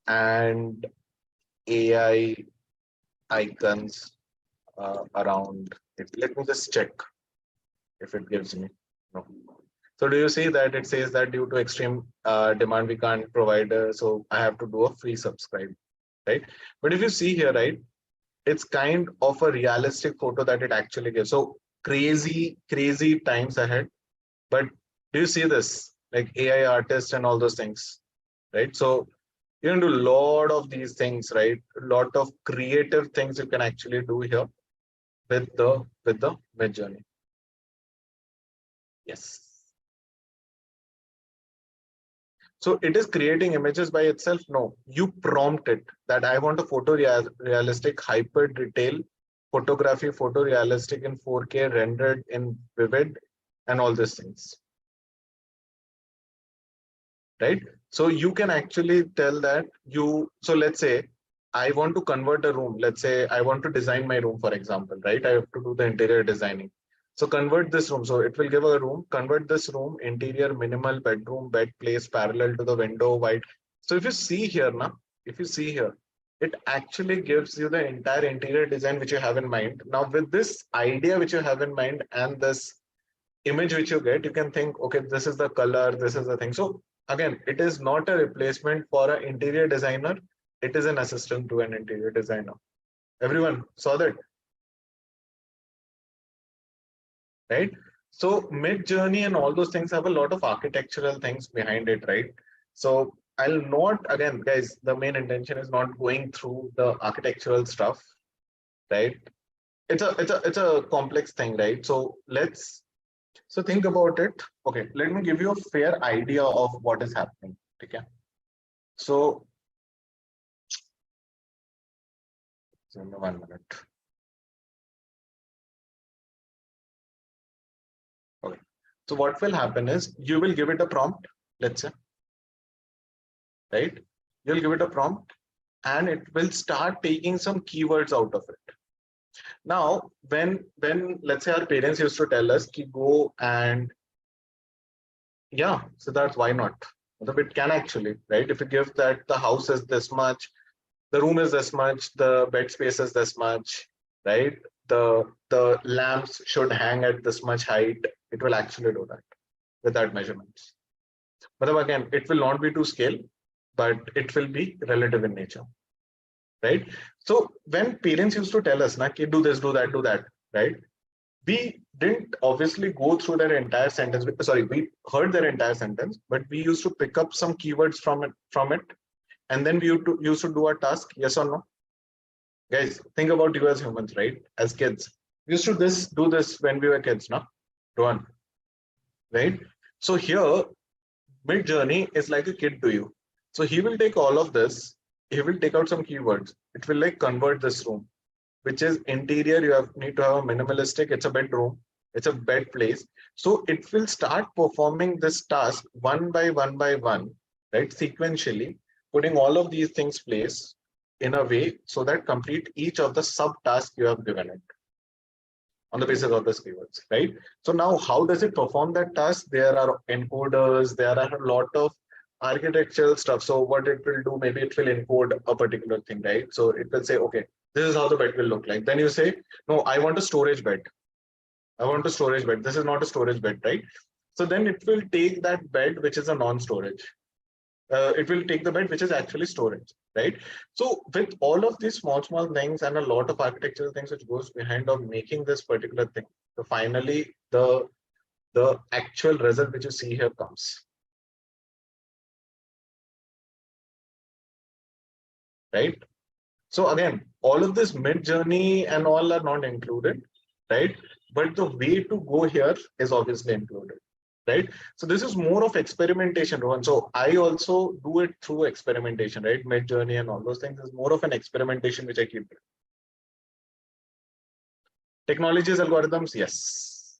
and AI icons around it. Let me just check if it gives me. No. So do you see that it says that due to extreme demand, we can't provide, so I have to do a free subscribe, right? But if you see here, right, it's kind of a realistic photo that it actually gives. So crazy times ahead. But do you see this, like AI artist and all those things, right? So you can do a lot of these things, right? A lot of creative things you can actually do here with the mid journey. Yes. So it is creating images by itself? No, you prompt it that I want a realistic hyper detail photography, photorealistic in 4K, rendered in vivid, and all these things, right? So you can actually tell that so let's say I want to convert a room. Let's say I want to design my room, for example, right? I have to do the interior designing. So convert this room. So it will give a room, convert this room, interior, minimal, bedroom, bed place parallel to the window, white. So if you see here now, if you see here, it actually gives you the entire interior design which you have in mind. Now with this idea which you have in mind and this image which you get, you can think, okay, this is the color, this is the thing. So again, it is not a replacement for an interior designer. It is an assistant to an interior designer. Everyone saw that, right? So mid journey and all those things have a lot of architectural things behind it, right? So I'll not, again, guys, the main intention is not going through the architectural stuff, right? It's a complex thing, right? So think about it. Okay, let me give you a fair idea of what is happening. Okay. So give me 1 minute. Okay. So what will happen is you will give it a prompt, let's say, right? You'll give it a prompt and it will start taking some keywords out of it. Now, when let's say our parents used to tell us to go and yeah, so that's why not? It can actually, right? If you give that the house is this much, the room is this much, the bed space is this much, right? The lamps should hang at this much height. It will actually do that without measurements. But again, it will not be to scale, but it will be relative in nature, right? So when parents used to tell us, na, ki do this, do that, right? We didn't obviously go through their entire sentence. Sorry, we heard their entire sentence, but we used to pick up some keywords from it, and then we used to do a task, yes or no? Guys, think about you as humans, right? As kids, we used to do this when we were kids, no? Rohan, right? So here, mid journey is like a kid to you. So he will take all of this. He will take out some keywords. It will like convert this room, which is interior. You need to have a minimalistic. It's a bedroom. It's a bed place. So it will start performing this task one by one, right? Sequentially, putting all of these things place in a way so that complete each of the sub tasks you have given it on the basis of the keywords, right? So now how does it perform that task? There are encoders, there are a lot of architectural stuff. So what it will do, maybe it will encode a particular thing, right? So it will say, okay, this is how the bed will look like. Then you say, no, I want a storage bed. I want a storage bed. This is not a storage bed, right? So then it will take that bed, which is a non-storage. It will take the bed which is actually storage, right? So with all of these small things and a lot of architectural things which goes behind of making this particular thing, so finally the actual result which you see here comes, right? So again, all of this mid journey and all are not included, right? But the way to go here is obviously included, right? So this is more of experimentation, Rohan. So I also do it through experimentation, right? Mid journey and all those things is more of an experimentation which I keep doing. Technologies, algorithms, yes.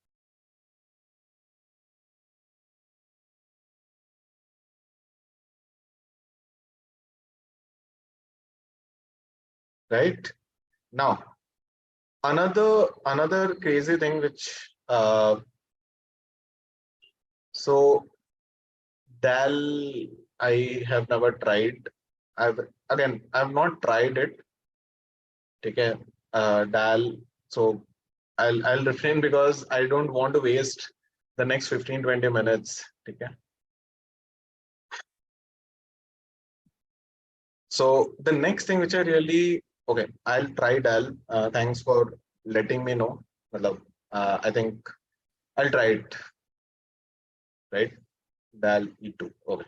Right now, another crazy thing which so DAL I have never tried. I've not tried it. Okay, DAL. So I'll refrain because I don't want to waste the next 15-20 minutes. Okay. So the next thing which I really okay, I'll try DAL. Thanks for letting me know. I think I'll try it. Right, DAL E2. Okay,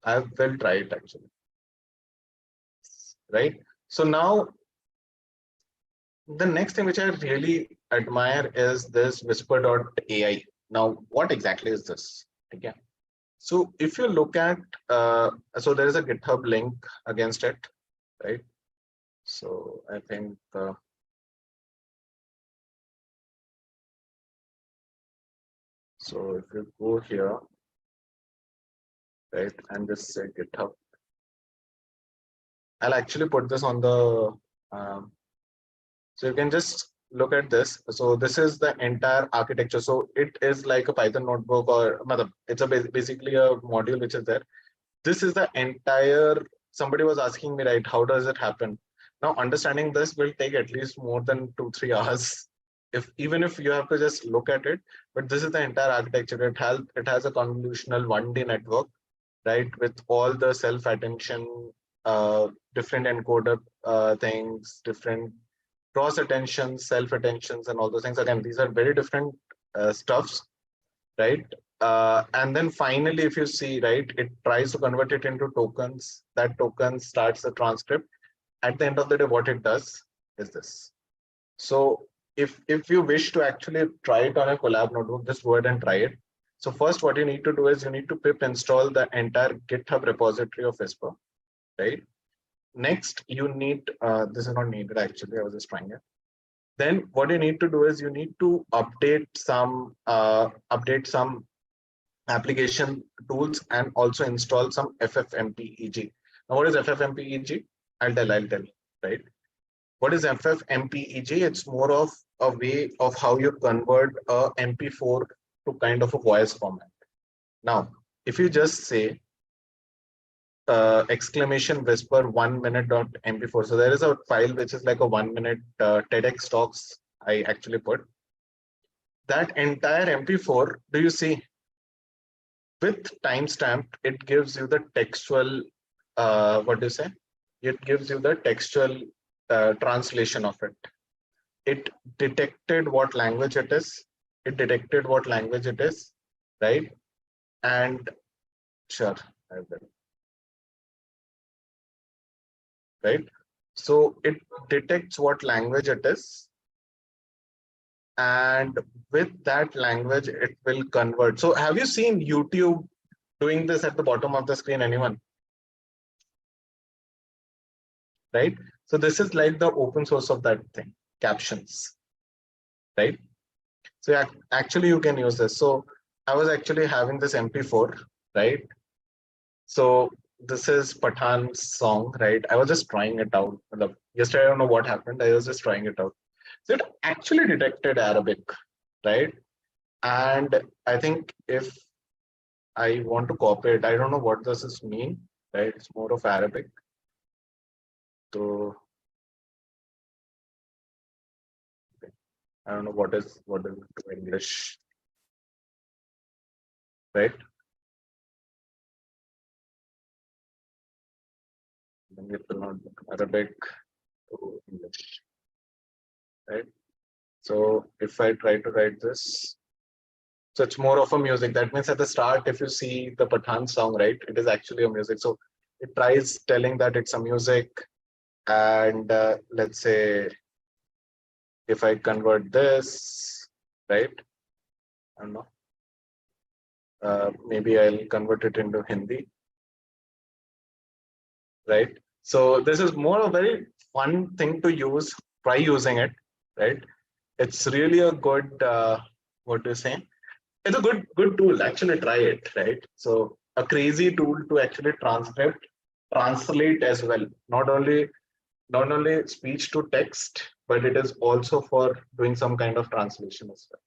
I will try it actually. Right. So now the next thing which I really admire is this whisper.ai. Now, what exactly is this? Okay. So if you look at, so there is a GitHub link against it, right? So I think, so if you go here, right, and just say GitHub, I'll actually put this on the, so you can just look at this. So this is the entire architecture. So it is like a Python notebook or it's basically a module which is there. This is the entire, somebody was asking me, right, how does it happen? Now, understanding this will take at least more than 2-3 hours, even if you have to just look at it. But this is the entire architecture. It has a convolutional 1D network, right, with all the self attention, different encoder things, different cross attentions, self attentions, and all those things. Again, these are very different stuffs, right? And then finally, if you see, right, it tries to convert it into tokens. That token starts the transcript. At the end of the day, what it does is this. So if you wish to actually try it on a collab notebook, just go ahead and try it. So first, what you need to do is you need to pip install the entire GitHub repository of Whisper, right? Next, you need, this is not needed actually, I was just trying it. Then what you need to do is you need to update some application tools and also install some FFmpeg. Now, what is FFmpeg? I'll tell, right? What is FFmpeg? It's more of a way of how you convert a MP4 to kind of a voice format. Now, if you just say exclamation whisper 1 minute.mp4, so there is a file which is like a 1 minute TEDx talks I actually put. That entire MP4, do you see? With timestamp, it gives you the textual, what do you say? It gives you the textual translation of it. It detected what language it is. It detected what language it is, right? And sure, I will. Right? So it detects what language it is. And with that language, it will convert. So have you seen YouTube doing this at the bottom of the screen? Anyone? Right? So this is like the open source of that thing, captions, right? So actually you can use this. So I was actually having this MP4, right? So this is Pathan's song, right? I was just trying it out. Yesterday, I don't know what happened. I was just trying it out. So it actually detected Arabic, right? And I think if I want to copy it, I don't know what does this mean, right? It's more of Arabic. So I don't know what is English, right? Then it will not Arabic to English, right? So if I try to write this, so it's more of a music. That means at the start, if you see the Pathan song, right, it is actually a music. So it tries telling that it's a music. And let's say if I convert this, right, I don't know, maybe I'll convert it into Hindi, right? So this is more a very fun thing to use. Try using it, right? It's really a good, what do you say? It's a good tool. Actually, try it, right? So a crazy tool to actually translate as well. Not only speech to text, but it is also for doing some kind of translation as well,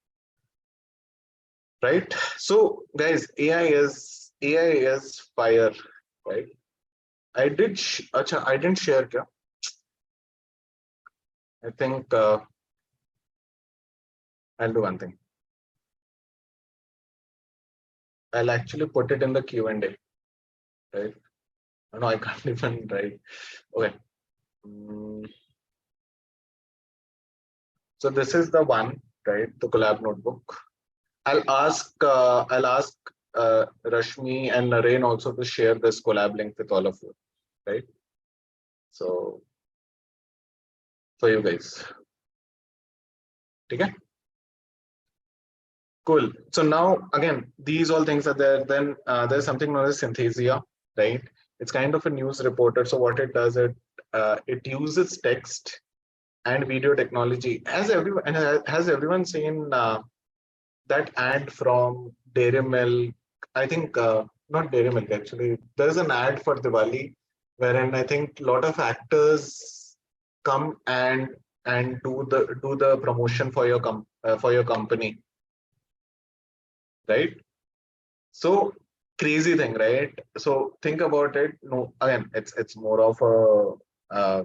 right? So guys, AI is fire, right? I didn't share kya? I think I'll do one thing. I'll actually put it in the Q&A, right? No, I can't even write. Okay. So this is the one, right? The collab notebook. I'll ask Rashmi and Naren also to share this collab link with all of you, right? So for you guys. Okay. Cool. So now again, these all things are there. Then there's something known as Synthesia, right? It's kind of a news reporter. So what it does, it uses text and video technology. Has everyone seen that ad from Dairy Milk? I think not Dairy Milk actually. There's an ad for Diwali wherein I think a lot of actors come and do the promotion for your company, right? So crazy thing, right? So think about it. No, again, it's more of a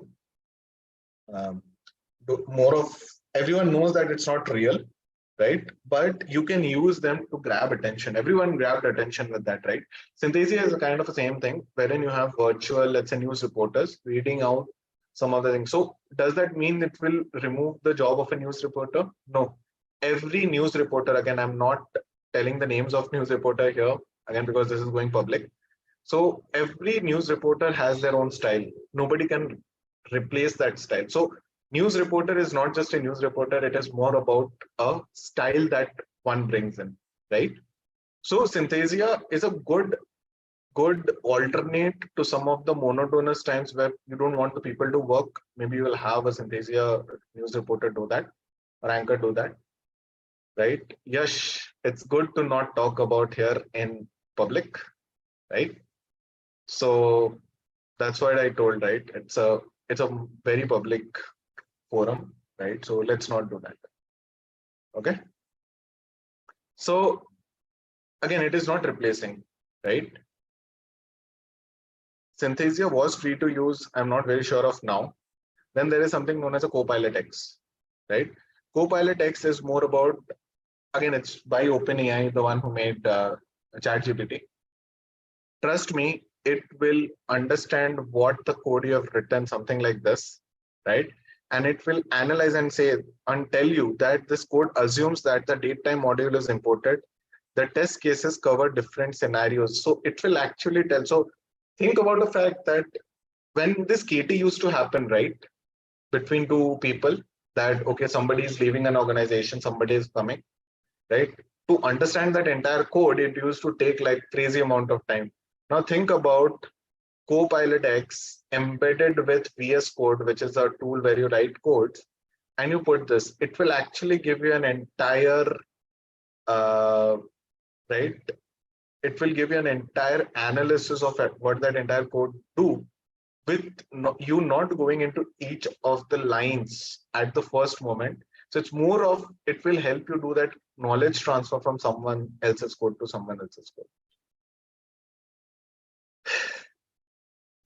Um, more of everyone knows that it's not real, right? But you can use them to grab attention. Everyone grabbed attention with that, right? Synthesia is a kind of the same thing, wherein you have virtual, let's say, news reporters reading out some of the things. So does that mean it will remove the job of a news reporter? No. Every news reporter, again, I'm not telling the names of news reporter here, again, because this is going public. So every news reporter has their own style. Nobody can replace that style. So news reporter is not just a news reporter, it is more about a style that one brings in, right? So Synthesia is a good alternate to some of the monotonous times where you don't want the people to work. Maybe you will have a Synthesia news reporter do that or anchor do that, right? Yash, it's good to not talk about here in public, right? So that's what I told, right? It's a very public forum, right? So let's not do that. Okay. So again, it is not replacing, right? Synthesia was free to use. I'm not very sure of now. Then there is something known as a Copilot X, right? Copilot X is more about, again, it's by OpenAI, the one who made ChatGPT. Trust me, it will understand what the code you have written, something like this, right? And it will analyze and say and tell you that this code assumes that the datetime module is imported. The test cases cover different scenarios. So it will actually tell. So think about the fact that when this KT used to happen, right, between two people, that okay, somebody is leaving an organization, somebody is coming, right? To understand that entire code, it used to take like crazy amount of time. Now think about Copilot X embedded with VS Code, which is a tool where you write codes, and you put this. It will actually give you an entire, right? It will give you an entire analysis of what that entire code do, with you not going into each of the lines at the first moment. So it's more of, it will help you do that knowledge transfer from someone else's code to someone else's code,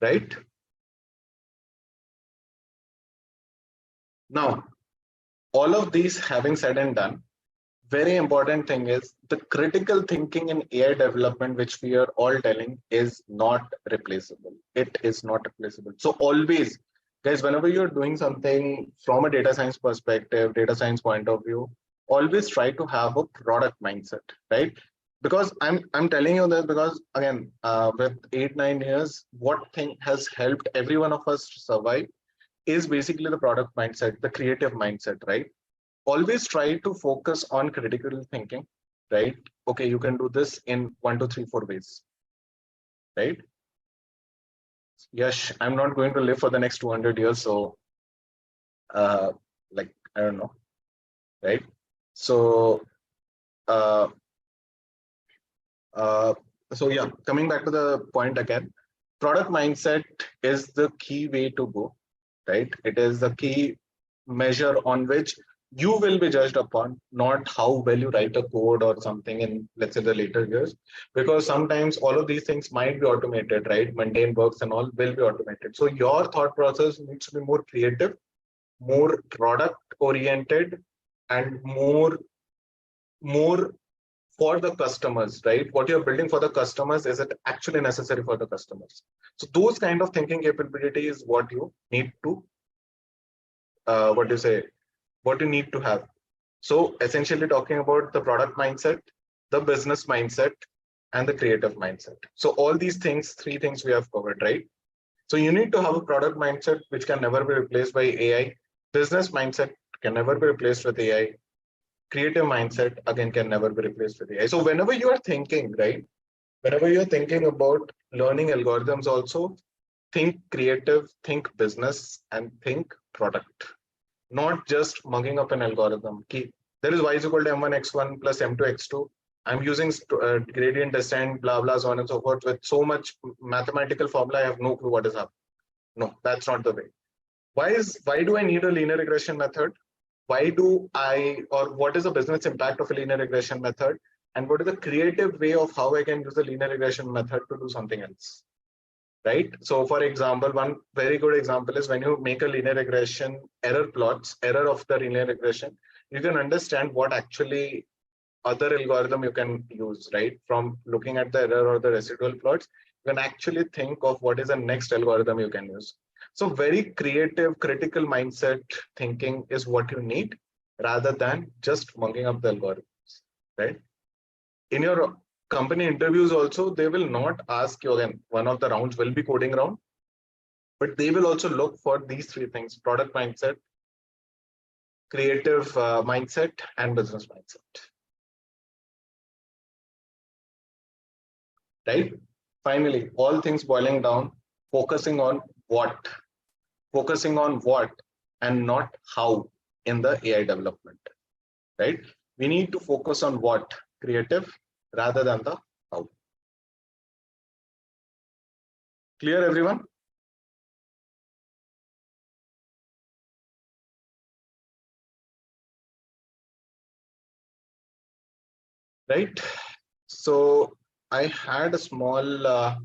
right? Now, all of these having said and done, very important thing is the critical thinking in AI development, which we are all telling is not replaceable. It is not replaceable. So always, guys, whenever you're doing something from a data science perspective, data science point of view, always try to have a product mindset, right? Because I'm telling you this because again, with 8-9 years, what thing has helped every one of us to survive is basically the product mindset, the creative mindset, right? Always try to focus on critical thinking, right? Okay, you can do this in 1, 2, 3, 4 ways, right? Yes, I'm not going to live for the next 200 years, so like I don't know, right? So uh, uh, so yeah, coming back to the point again, product mindset is the key way to go, right? It is the key measure on which you will be judged upon, not how well you write a code or something in, let's say, the later years, because sometimes all of these things might be automated, right? Mundane works and all will be automated. So your thought process needs to be more creative, more product oriented, and more for the customers, right? What you're building for the customers, is it actually necessary for the customers? So those kind of thinking capability is what you need to, what do you say, what you need to have. So essentially talking about the product mindset, the business mindset, and the creative mindset. So all these things, three things we have covered, right? So you need to have a product mindset which can never be replaced by AI. Business mindset can never be replaced with AI. Creative mindset again can never be replaced with AI. So whenever you are thinking, right? Whenever you're thinking about learning algorithms, also think creative, think business, and think product. Not just mugging up an algorithm. There is y is equal to m1 x1 plus m2 x2. I'm using gradient descent, blah, blah, so on and so forth with so much mathematical formula. I have no clue what is happening. No, that's not the way. Why do I need a linear regression method? Why do I, or what is the business impact of a linear regression method? And what is the creative way of how I can use the linear regression method to do something else? right? So for example, one very good example is when you make a linear regression error plots, error of the linear regression, you can understand what actually other algorithm you can use, right? From looking at the error or the residual plots, you can actually think of what is the next algorithm you can use. So very creative, critical mindset thinking is what you need rather than just monkeying up the algorithms, right? In your company interviews also, they will not ask you again, one of the rounds will be coding round, but they will also look for these three things: product mindset, creative mindset, and business mindset, right? Finally, all things boiling down, focusing on what, focusing on what and not how in the AI development, right? We need to focus on what, creative, rather than the how. Clear, everyone? Right? So I had a small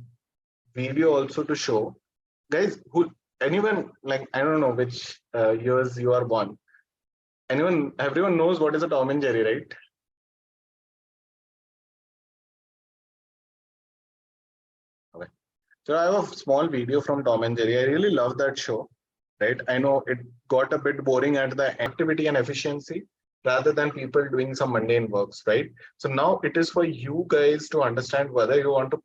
video also to show. Guys, who, anyone, like, I don't know which years you are born. Anyone, everyone knows what is a Tom and Jerry, right? Okay. So I have a small video from Tom and Jerry. I really love that show, right? I know it got a bit boring at the activity and efficiency rather than people doing some mundane works, right? So now it is for you guys to understand whether you want to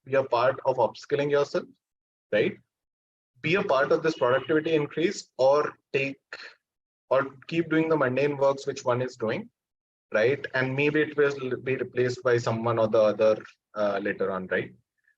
be a part of upskilling yourself, right? Be a part of this productivity increase, or keep doing the mundane works which one is doing, right? And maybe it will be replaced by someone or the other later on, right?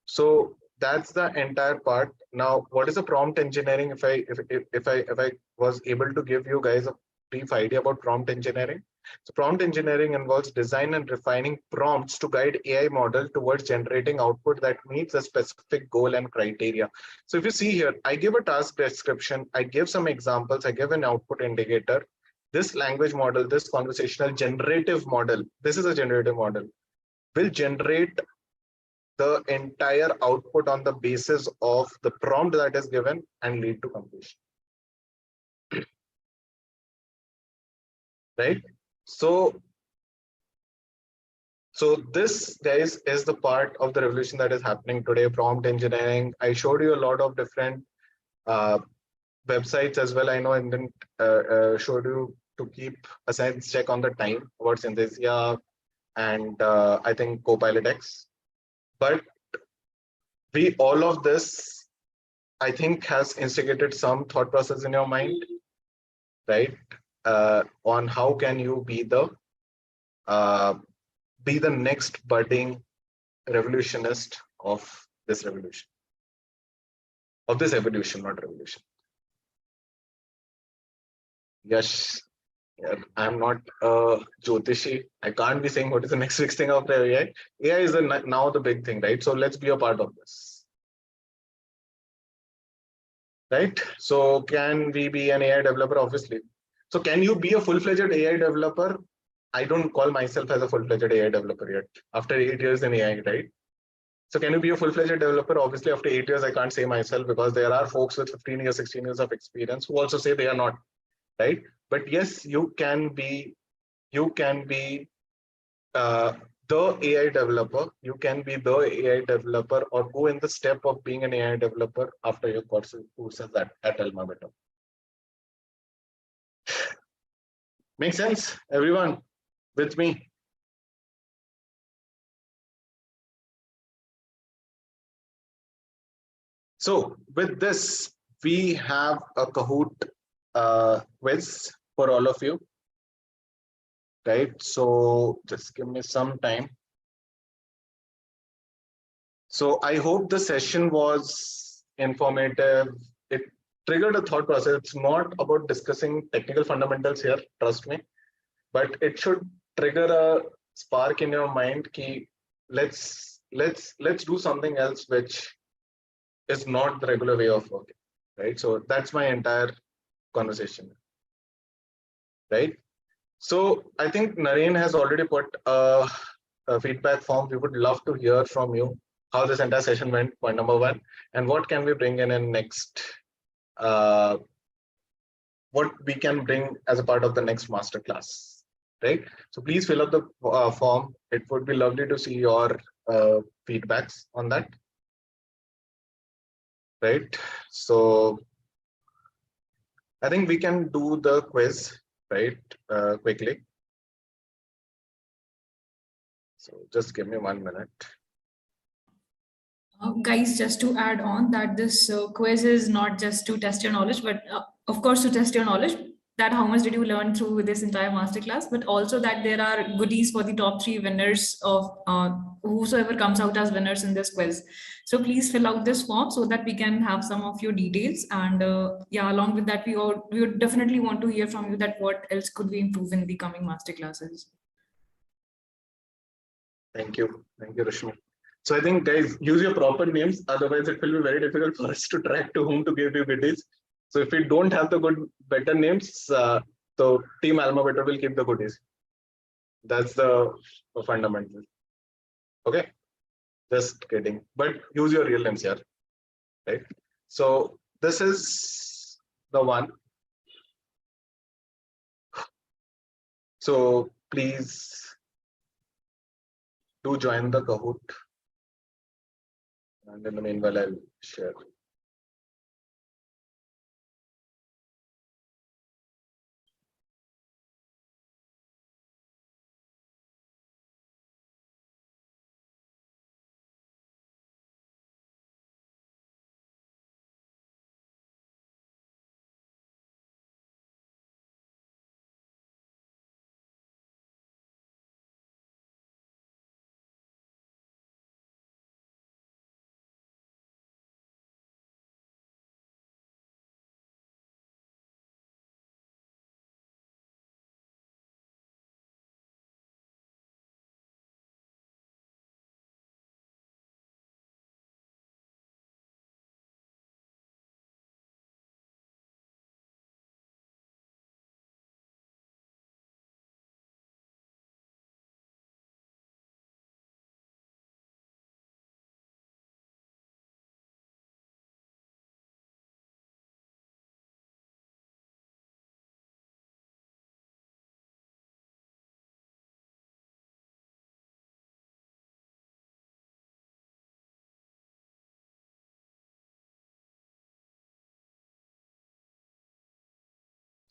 So that's the entire part. Now, what is a prompt engineering? If I was able to give you guys a brief idea about prompt engineering. So prompt engineering involves design and refining prompts to guide AI model towards generating output that meets a specific goal and criteria. So if you see here, I give a task description, I give some examples, I give an output indicator. This language model, this conversational generative model, this is a generative model, will generate the entire output on the basis of the prompt that is given and lead to completion, right? So this, guys, is the part of the revolution that is happening today, prompt engineering. I showed you a lot of different uh, websites as well. I know, and then showed you to keep a sense check on the time about Synthesia and I think Copilot X. But all of this, I think, has instigated some thought process in your mind, right? On how can you be the next budding revolutionist of this revolution, of this evolution, not revolution. Yes, I'm not a Jyotishi. I can't be saying what is the next big thing of the AI. AI is now the big thing, right? So let's be a part of this, right? So can we be an AI developer? Obviously. So can you be a full-fledged AI developer? I don't call myself as a full-fledged AI developer yet. After 8 years in AI, right? So can you be a full-fledged developer? Obviously, after 8 years, I can't say myself, because there are folks with 15 years, 16 years of experience who also say they are not, right? But yes, you can be uh, the AI developer. You can be the AI developer, or go in the step of being an AI developer after your courses at AlmaBetter. Make sense, everyone, with me? So with this, we have a Kahoot quiz for all of you, right? So just give me some time. So I hope the session was informative. It triggered a thought process. It's not about discussing technical fundamentals here, trust me, but it should trigger a spark in your mind. Ki let's do something else which is not the regular way of working, right? So that's my entire conversation, right? So I think Naren has already put a feedback form. We would love to hear from you. how this entire session went, point number one, and what can we bring in next, what we can bring as a part of the next masterclass, right? So please fill up the form. It would be lovely to see your feedbacks on that, right? So I think we can do the quiz, right, quickly. So just give me 1 minute. Guys, just to add on that this quiz is not just to test your knowledge, but of course to test your knowledge, that how much did you learn through this entire masterclass, but also that there are goodies for the top 3 winners of whosoever comes out as winners in this quiz. So please fill out this form so that we can have some of your details. And yeah, along with that, we would definitely want to hear from you that what else could we improve in the coming masterclasses. Thank you, Rashmi. So I think, guys, use your proper names. Otherwise, it will be very difficult for us to track to whom to give you goodies. So if we don't have the better names, so Team AlmaBetter will keep the goodies. That's the fundamental. Okay, just kidding. But use your real names here, right? So this is the one. So please do join the Kahoot. And in the meanwhile, I'll share.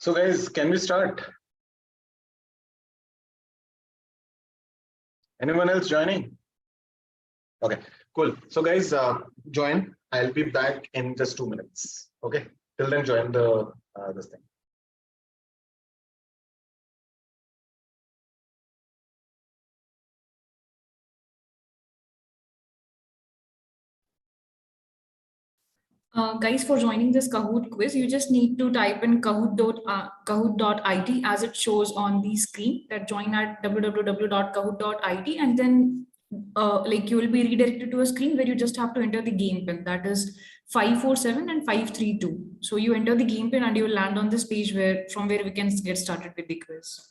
So guys, can we start? Anyone else joining? Okay, cool. So guys, join. I'll be back in just 2 minutes. Okay, till then join the this thing. Guys, for joining this Kahoot quiz, you just need to type in kahoot.it as it shows on the screen, that join at www.kahoot.it, and then like you will be redirected to a screen where you just have to enter the game pin, that is 547 and 532. So you enter the game pin and you will land on this page from where we can get started with the quiz.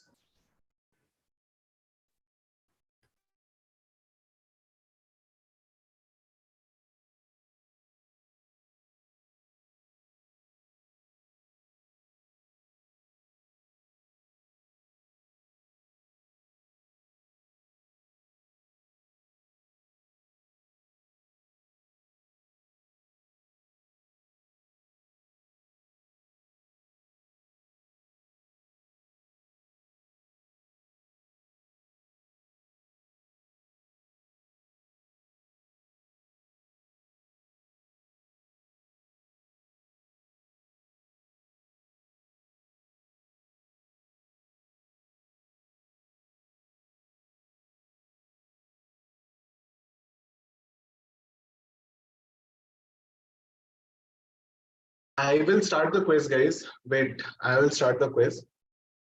I will start the quiz, guys. Wait, I will start the quiz.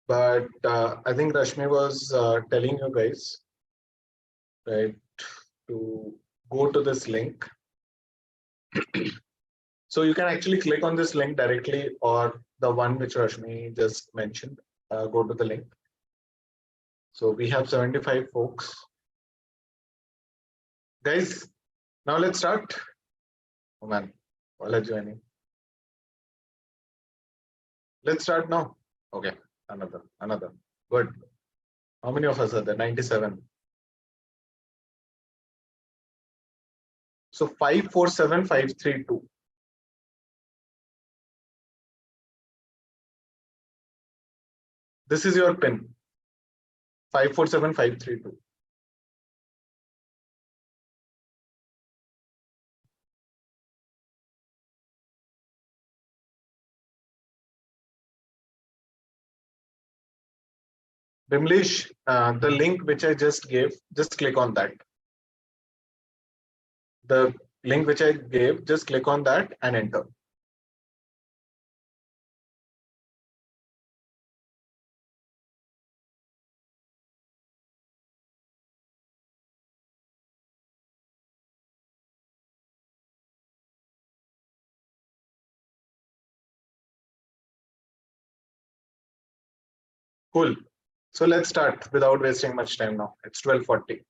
But I think Rashmi was telling you guys, right, to go to this link. So you can actually click on this link directly, or the one which Rashmi just mentioned. Go to the link. So we have 75 folks. Guys, Now let's start. Oh man, all are joining. Let's start now. Okay, another. Good. How many of us are there? 97. So 547532. This is your pin. 547532. Bimlish, the link which I just gave, just click on that. The link which I gave, just click on that and enter. Cool. So let's start without wasting much time now. It's 12:40.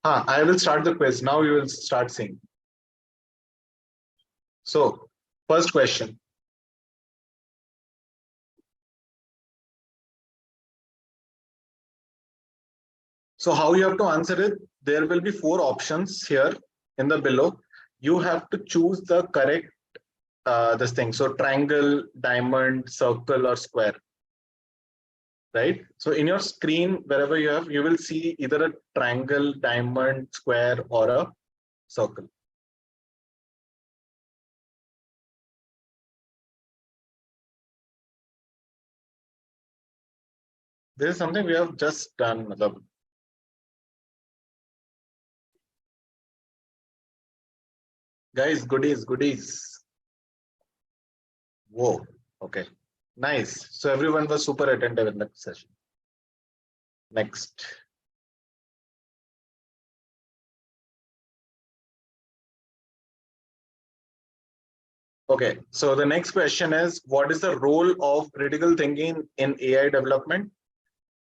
I will start the quiz. Now you will start seeing. So, first question. So how you have to answer it? There will be 4 options here in the below. You have to choose the correct this thing. So triangle, diamond, circle, or square. Right? So in your screen, wherever you have, you will see either a triangle, diamond, square, or a circle. This is something we have just done. Guys, goodies. Whoa, okay. Nice. So everyone was super attentive in that session. Next. Okay, so the next question is, what is the role of critical thinking in AI development?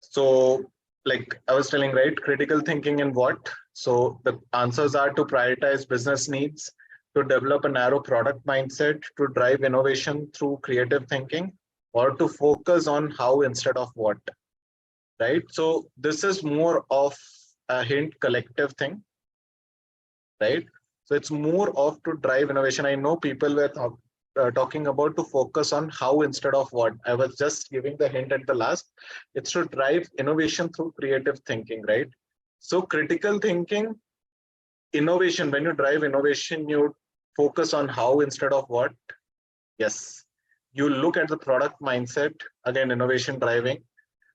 So, like I was telling, right, critical thinking in what? So the answers are to prioritize business needs, to develop a narrow product mindset, to drive innovation through creative thinking, or to focus on how instead of what, right? So this is more of a hint collective thing, right? So it's more of to drive innovation. I know people were talking about to focus on how instead of what. I was just giving the hint at the last. It's to drive innovation through creative thinking, right? So critical thinking, innovation, when you drive innovation, you focus on how instead of what. Yes. You look at the product mindset, again, innovation driving,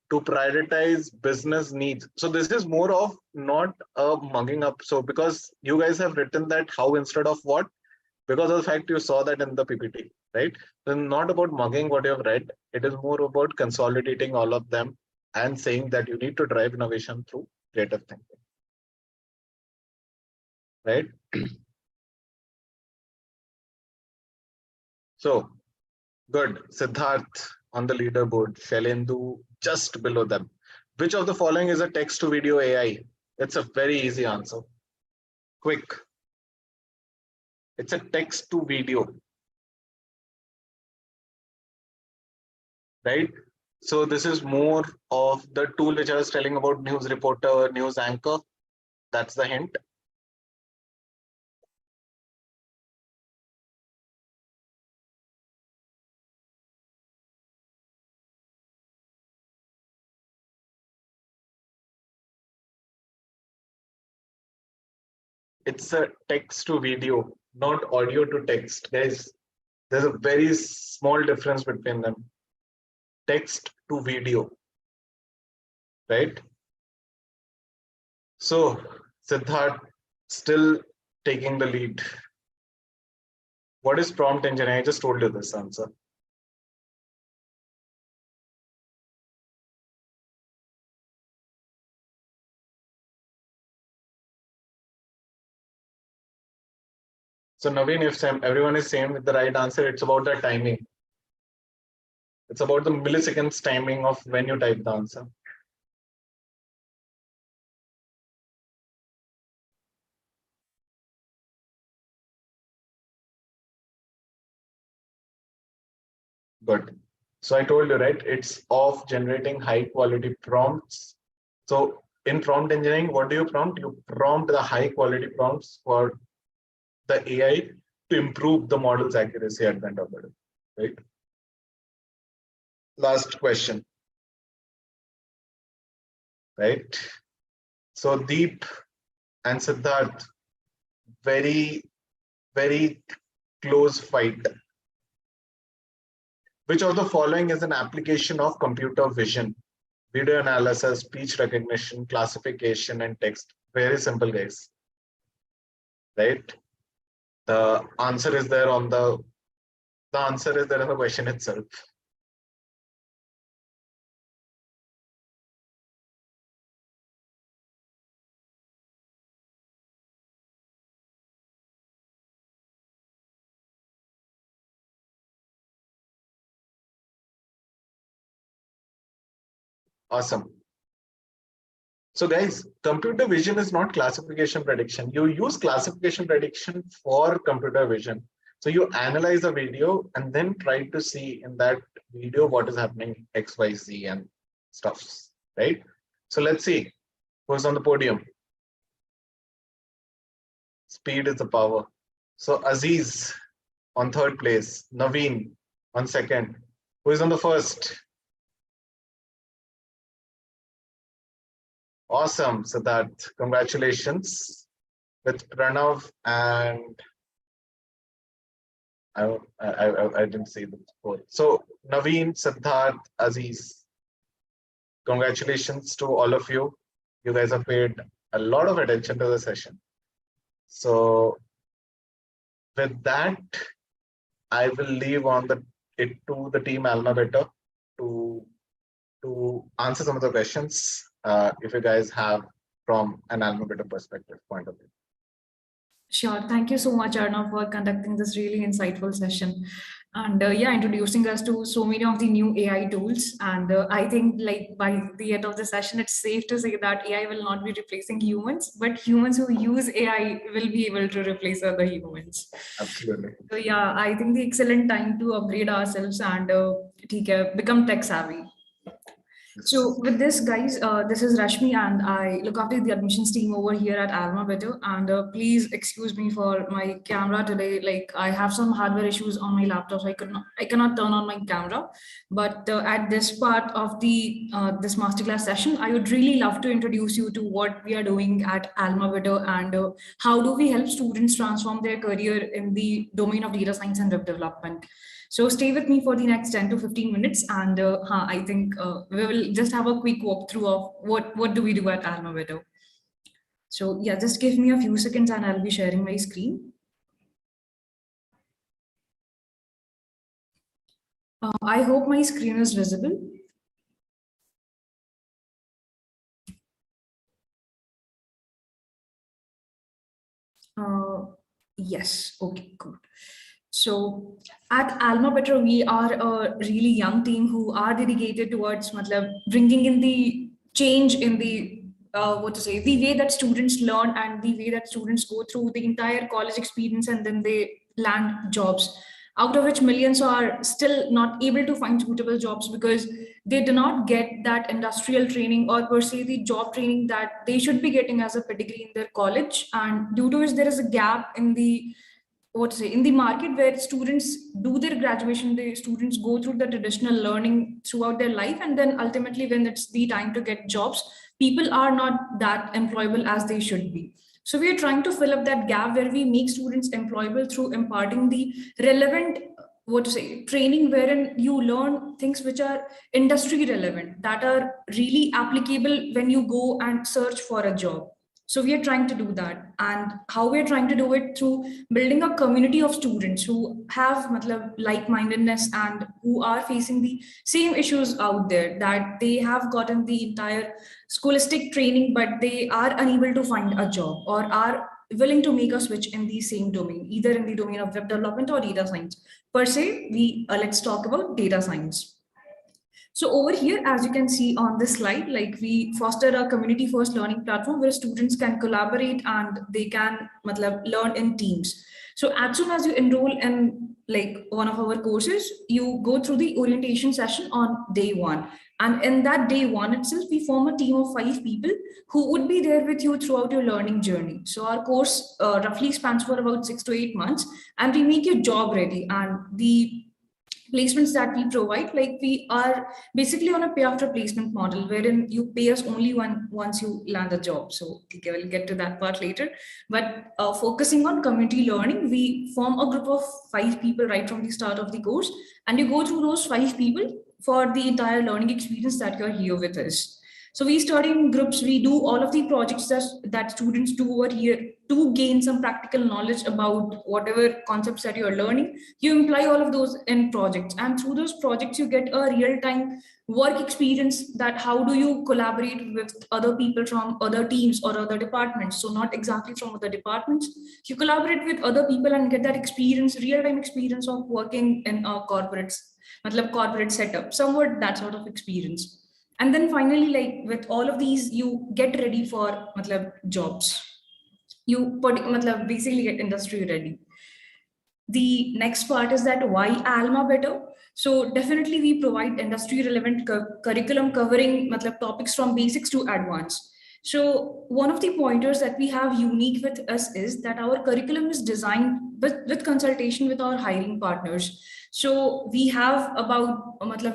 to prioritize business needs. So this is more of not a mugging up. So because you guys have written that how instead of what, because of the fact you saw that in the PPT, right? Then not about mugging what you have read. It is more about consolidating all of them and saying that you need to drive innovation through creative thinking, right? So good. Siddharth on the leaderboard, Shalendu just below them. Which of the following is a text to video AI? It's a very easy answer. Quick. It's a text to video, right? So this is more of the tool which I was telling about, news reporter, news anchor. That's the hint. It's a text to video, not audio to text. There's a very small difference between them. Text to video, right? So Siddharth still taking the lead. What is prompt engineering? I just told you this answer. So Naveen, if everyone is same with the right answer, it's about the timing. It's about the milliseconds timing of when you type the answer. Good. So I told you, right? It's of generating high quality prompts. So in prompt engineering, what do you prompt? You prompt the high quality prompts for the AI to improve the model's accuracy at the end of the day, right? Last question, right? So Deep and Siddharth, very, very close fight. Which of the following is an application of computer vision? Video analysis, speech recognition, classification, and text. Very simple, guys. Right? The answer is there on the answer is there in the question itself. Awesome. So guys, computer vision is not classification prediction. You use classification prediction for computer vision. So you analyze a video and then try to see in that video what is happening X, Y, Z and stuffs, right? So let's see who's on the podium. Speed is the power. So Aziz on third place, Naveen on second. Who is on the first? Awesome. So that congratulations with Pranav and I didn't see the score. So Naveen, Siddharth, Aziz, congratulations to all of you. You guys have paid a lot of attention to the session. So with that, I will leave on it to the team AlmaBetter to answer some of the questions if you guys have from an AlmaBetter perspective point of view. Sure. Thank you so much, Arnav, for conducting this really insightful session. And yeah, introducing us to so many of the new AI tools. And I think like by the end of the session, it's safe to say that AI will not be replacing humans, but humans who use AI will be able to replace other humans. Absolutely. So yeah, I think the excellent time to upgrade ourselves and become tech savvy. So with this, guys, this is Rashmi, and I look after the admissions team over here at AlmaBetter. And please excuse me for my camera today. Like I have some hardware issues on my laptop, so I cannot turn on my camera. But at this part of the this masterclass session, I would really love to introduce you to what we are doing at AlmaBetter and how do we help students transform their career in the domain of data science and web development. So stay with me for the next 10 to 15 minutes, and I think we will just have a quick walkthrough of what do we do at AlmaBetter. So yeah, just give me a few seconds and I'll be sharing my screen. I hope my screen is visible. Yes, okay, good. So at AlmaBetter, we are a really young team who are dedicated towards bringing in the change in the the way that students learn and the way that students go through the entire college experience and then they land jobs, out of which millions are still not able to find suitable jobs because they do not get that industrial training or per se the job training that they should be getting as a pedigree in their college, and due to which there is a gap in the in the market where students do their graduation, the students go through the traditional learning throughout their life, and then ultimately when it's the time to get jobs, people are not that employable as they should be. So we are trying to fill up that gap where we make students employable through imparting the relevant training wherein you learn things which are industry relevant, that are really applicable when you go and search for a job. So we are trying to do that, and how we are trying to do it through building a community of students who have like-mindedness and who are facing the same issues out there, that they have gotten the entire scholastic training but they are unable to find a job or are willing to make a switch in the same domain, either in the domain of web development or data science. Per se, let's talk about data science. So over here, as you can see on this slide, like we foster a community first learning platform where students can collaborate and they can learn in teams. So as soon as you enroll in like one of our courses, you go through the orientation session on day one. And in that day one itself, we form a team of 5 people who would be there with you throughout your learning journey. So our course roughly spans for about 6 to 8 months, and we make you job ready. And the placements that we provide, like we are basically on a pay after placement model wherein you pay us only once you land a job. So okay, we'll get to that part later, but focusing on community learning, we form a group of 5 people right from the start of the course, and you go through those 5 people for the entire learning experience that you're here with us. So we study in groups, we do all of the projects that students do over here to gain some practical knowledge about whatever concepts that you're learning. You imply all of those in projects, and through those projects you get a real-time work experience, that how do you collaborate with other people from other teams or other departments. So not exactly from other departments, you collaborate with other people and get that experience, real-time experience of working in a corporate setup, somewhat that sort of experience. And then finally, like with all of these, you get ready for jobs. Basically get industry ready. The next part is that why AlmaBetter. So definitely we provide industry relevant curriculum covering topics from basics to advanced. So one of the pointers that we have unique with us is that our curriculum is designed with consultation with our hiring partners. So we have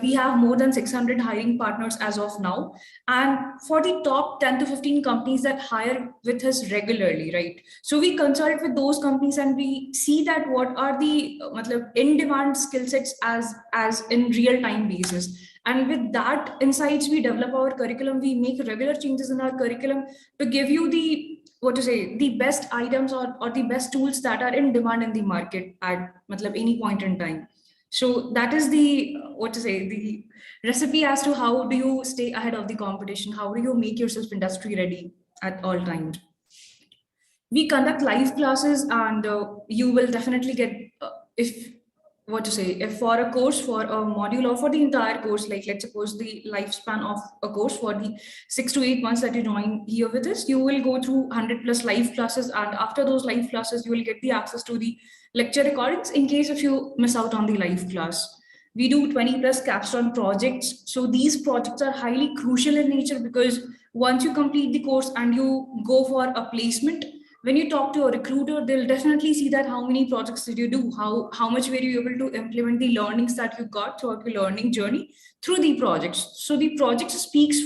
we have more than 600 hiring partners as of now. And for the top 10 to 15 companies that hire with us regularly, right? So we consult with those companies and we see that what are the in demand skill sets as in real time basis. And with that insights, we develop our curriculum. We make regular changes in our curriculum to give you the best items or the best tools that are in demand in the market at any point in time. So that is the recipe as to how do you stay ahead of the competition, how do you make yourself industry ready at all times. We conduct live classes, and you will definitely get if for a course, for a module, or for the entire course, like let's suppose the lifespan of a course for the 6 to 8 months that you join here with us, you will go through 100 plus live classes, and after those live classes you will get the access to the lecture recordings in case if you miss out on the live class. We do 20 plus capstone projects. So these projects are highly crucial in nature, because once you complete the course and you go for a placement, when you talk to a recruiter, they'll definitely see that how many projects did you do, how much were you able to implement the learnings that you got throughout your learning journey through the projects. So the project speaks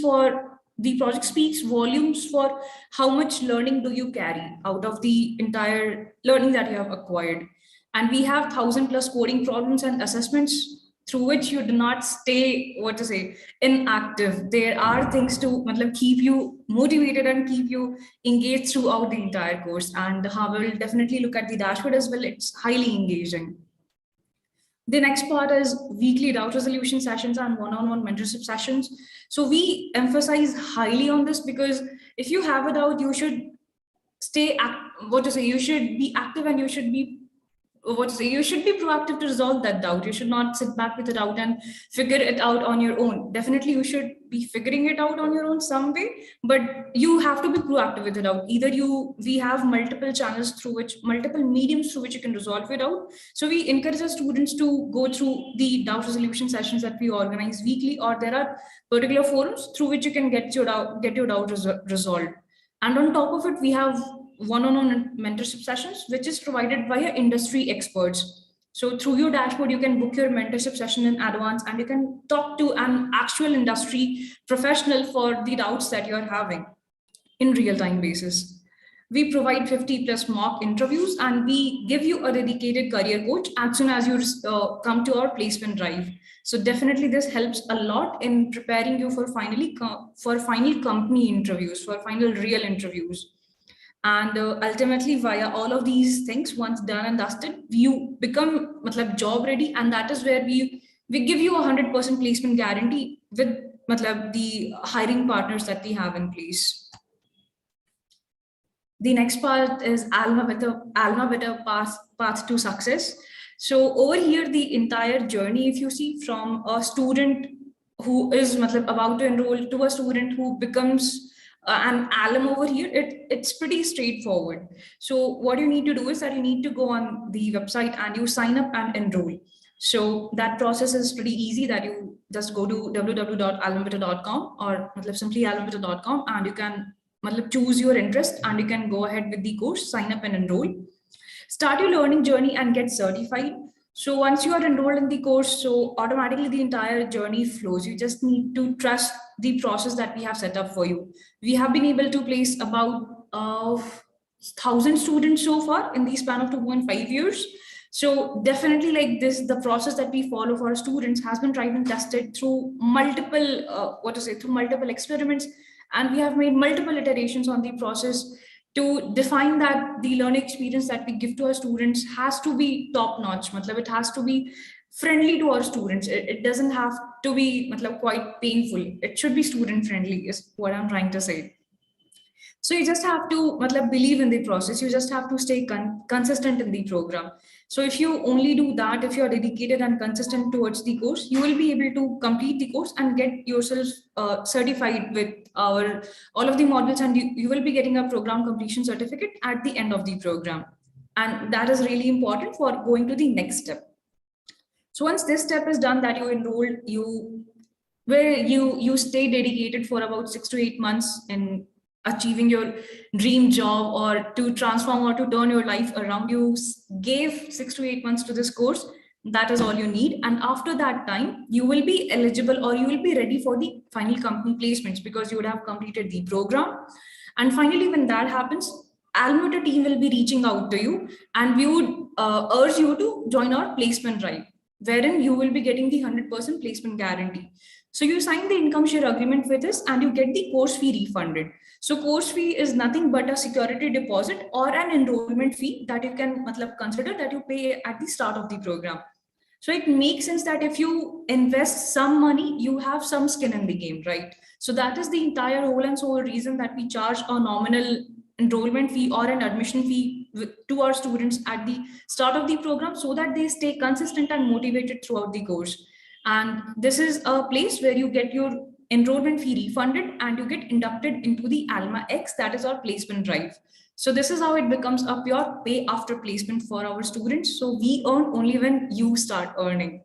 volumes for how much learning do you carry out of the entire learning that you have acquired. And we have 1,000 plus coding problems and assessments through which you do not stay inactive. There are things to keep you motivated and keep you engaged throughout the entire course. And how we'll definitely look at the dashboard as well. It's highly engaging. The next part is weekly doubt resolution sessions and one-on-one mentorship sessions. So we emphasize highly on this, because if you have a doubt, you should you should be active, and you should be you should be proactive to resolve that doubt. You should not sit back with a doubt and figure it out on your own. Definitely you should be figuring it out on your own some way, but you have to be proactive with the doubt. We have multiple channels multiple mediums through which you can resolve it out. So we encourage our students to go through the doubt resolution sessions that we organize weekly, or there are particular forums through which you can get your doubt resolved. And on top of it, we have one-on-one mentorship sessions, which is provided by industry experts. So through your dashboard, you can book your mentorship session in advance, and you can talk to an actual industry professional for the doubts that you're having in real-time basis. We provide 50 plus mock interviews, and we give you a dedicated career coach as soon as you come to our placement drive. So definitely this helps a lot in preparing you for final company interviews, for final real interviews. And ultimately, via all of these things, once done and dusted, you become job ready, and that is where we give you 100% placement guarantee with the hiring partners that we have in place. The next part is AlmaBetter path to success. So over here, the entire journey, if you see from a student who is about to enroll, to a student who becomes an alum over here, it's pretty straightforward. So what you need to do is that you need to go on the website and you sign up and enroll. So that process is pretty easy, that you just go to www.almabetter.com or simply almabetter.com, and you can choose your interest and you can go ahead with the course, sign up and enroll. Start your learning journey and get certified. So once you are enrolled in the course, so automatically the entire journey flows. You just need to trust the process that we have set up for you. We have been able to place about 1,000 students so far in the span of 2.5 years. So definitely, like this, the process that we follow for our students has been tried and tested through multiple, through multiple experiments, and we have made multiple iterations on the process to define that the learning experience that we give to our students has to be top notch. It has to be friendly to our students. It doesn't have to be quite painful. It should be student friendly is what I'm trying to say. So you just have to believe in the process. You just have to stay consistent in the program. So if you only do that, if you are dedicated and consistent towards the course, you will be able to complete the course and get yourself certified with our all of the modules, and you will be getting a program completion certificate at the end of the program. And that is really important for going to the next step. So once this step is done, that you enroll, you stay dedicated for about 6 to 8 months in achieving your dream job, or to transform or to turn your life around. You gave 6 to 8 months to this course. That is all you need. And after that time, you will be eligible, or you will be ready for the final company placements, because you would have completed the program. And finally, when that happens, AlmaBetter team will be reaching out to you, and we would urge you to join our placement drive, wherein you will be getting the 100% placement guarantee. So you sign the income share agreement with us and you get the course fee refunded. So course fee is nothing but a security deposit or an enrollment fee that you can consider that you pay at the start of the program. So it makes sense that if you invest some money, you have some skin in the game, right? So that is the entire whole and sole reason that we charge a nominal enrollment fee or an admission fee to our students at the start of the program, so that they stay consistent and motivated throughout the course. And this is a place where you get your enrollment fee refunded and you get inducted into the Alma X, that is our placement drive. So this is how it becomes a pure pay after placement for our students. So we earn only when you start earning.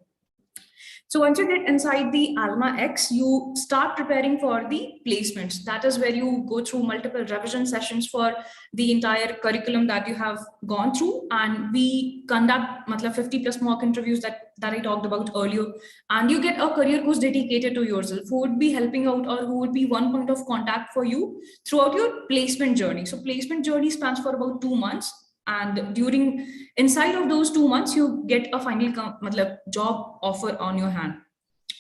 So once you get inside the Alma X, you start preparing for the placements. That is where you go through multiple revision sessions for the entire curriculum that you have gone through. And we conduct 50 plus mock interviews that I talked about earlier. And you get a career coach dedicated to yourself, who would be helping out, or who would be one point of contact for you throughout your placement journey. So placement journey spans for about 2 months. And during inside of those 2 months, you get a final job offer on your hand.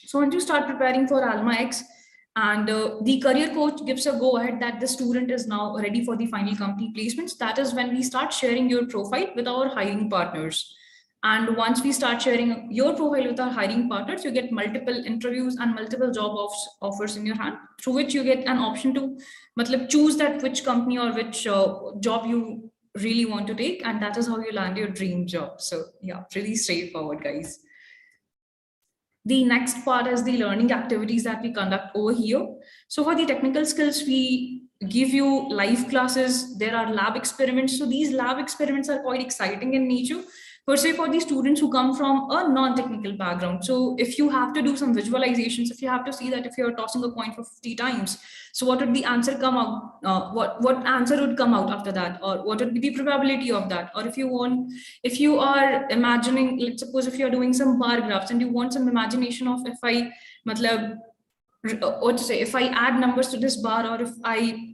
So once you start preparing for Alma X, and the career coach gives a go ahead that the student is now ready for the final company placements, that is when we start sharing your profile with our hiring partners. And once we start sharing your profile with our hiring partners, you get multiple interviews and multiple job offers in your hand, through which you get an option to choose that which company or which job you really want to take, and that is how you land your dream job. So yeah, really straightforward, guys. The next part is the learning activities that we conduct over here. So for the technical skills, we give you live classes. There are lab experiments. So these lab experiments are quite exciting in nature, per se, for the students who come from a non-technical background. So if you have to do some visualizations, if you have to see that if you're tossing a coin for 50 times, so what would the answer come out? What answer would come out after that? Or what would be the probability of that? Or if you are imagining, let's suppose if you're doing some bar graphs and you want some imagination of if I, if I add numbers to this bar, or if I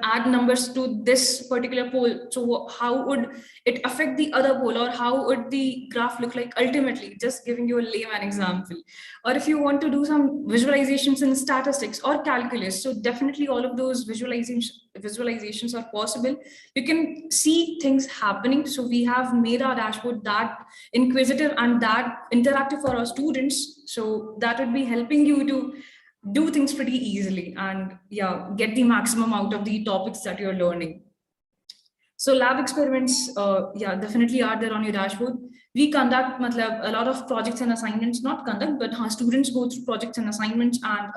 add numbers to this particular pole, so how would it affect the other pole, or how would the graph look like ultimately? Just giving you a layman example. Or if you want to do some visualizations in statistics or calculus, so definitely all of those visualizations are possible. You can see things happening. So we have made our dashboard that inquisitive and that interactive for our students, so that would be helping you to do things pretty easily and yeah, get the maximum out of the topics that you're learning. So lab experiments, yeah, definitely are there on your dashboard. We conduct a lot of projects and assignments, not conduct, but our students go through projects and assignments are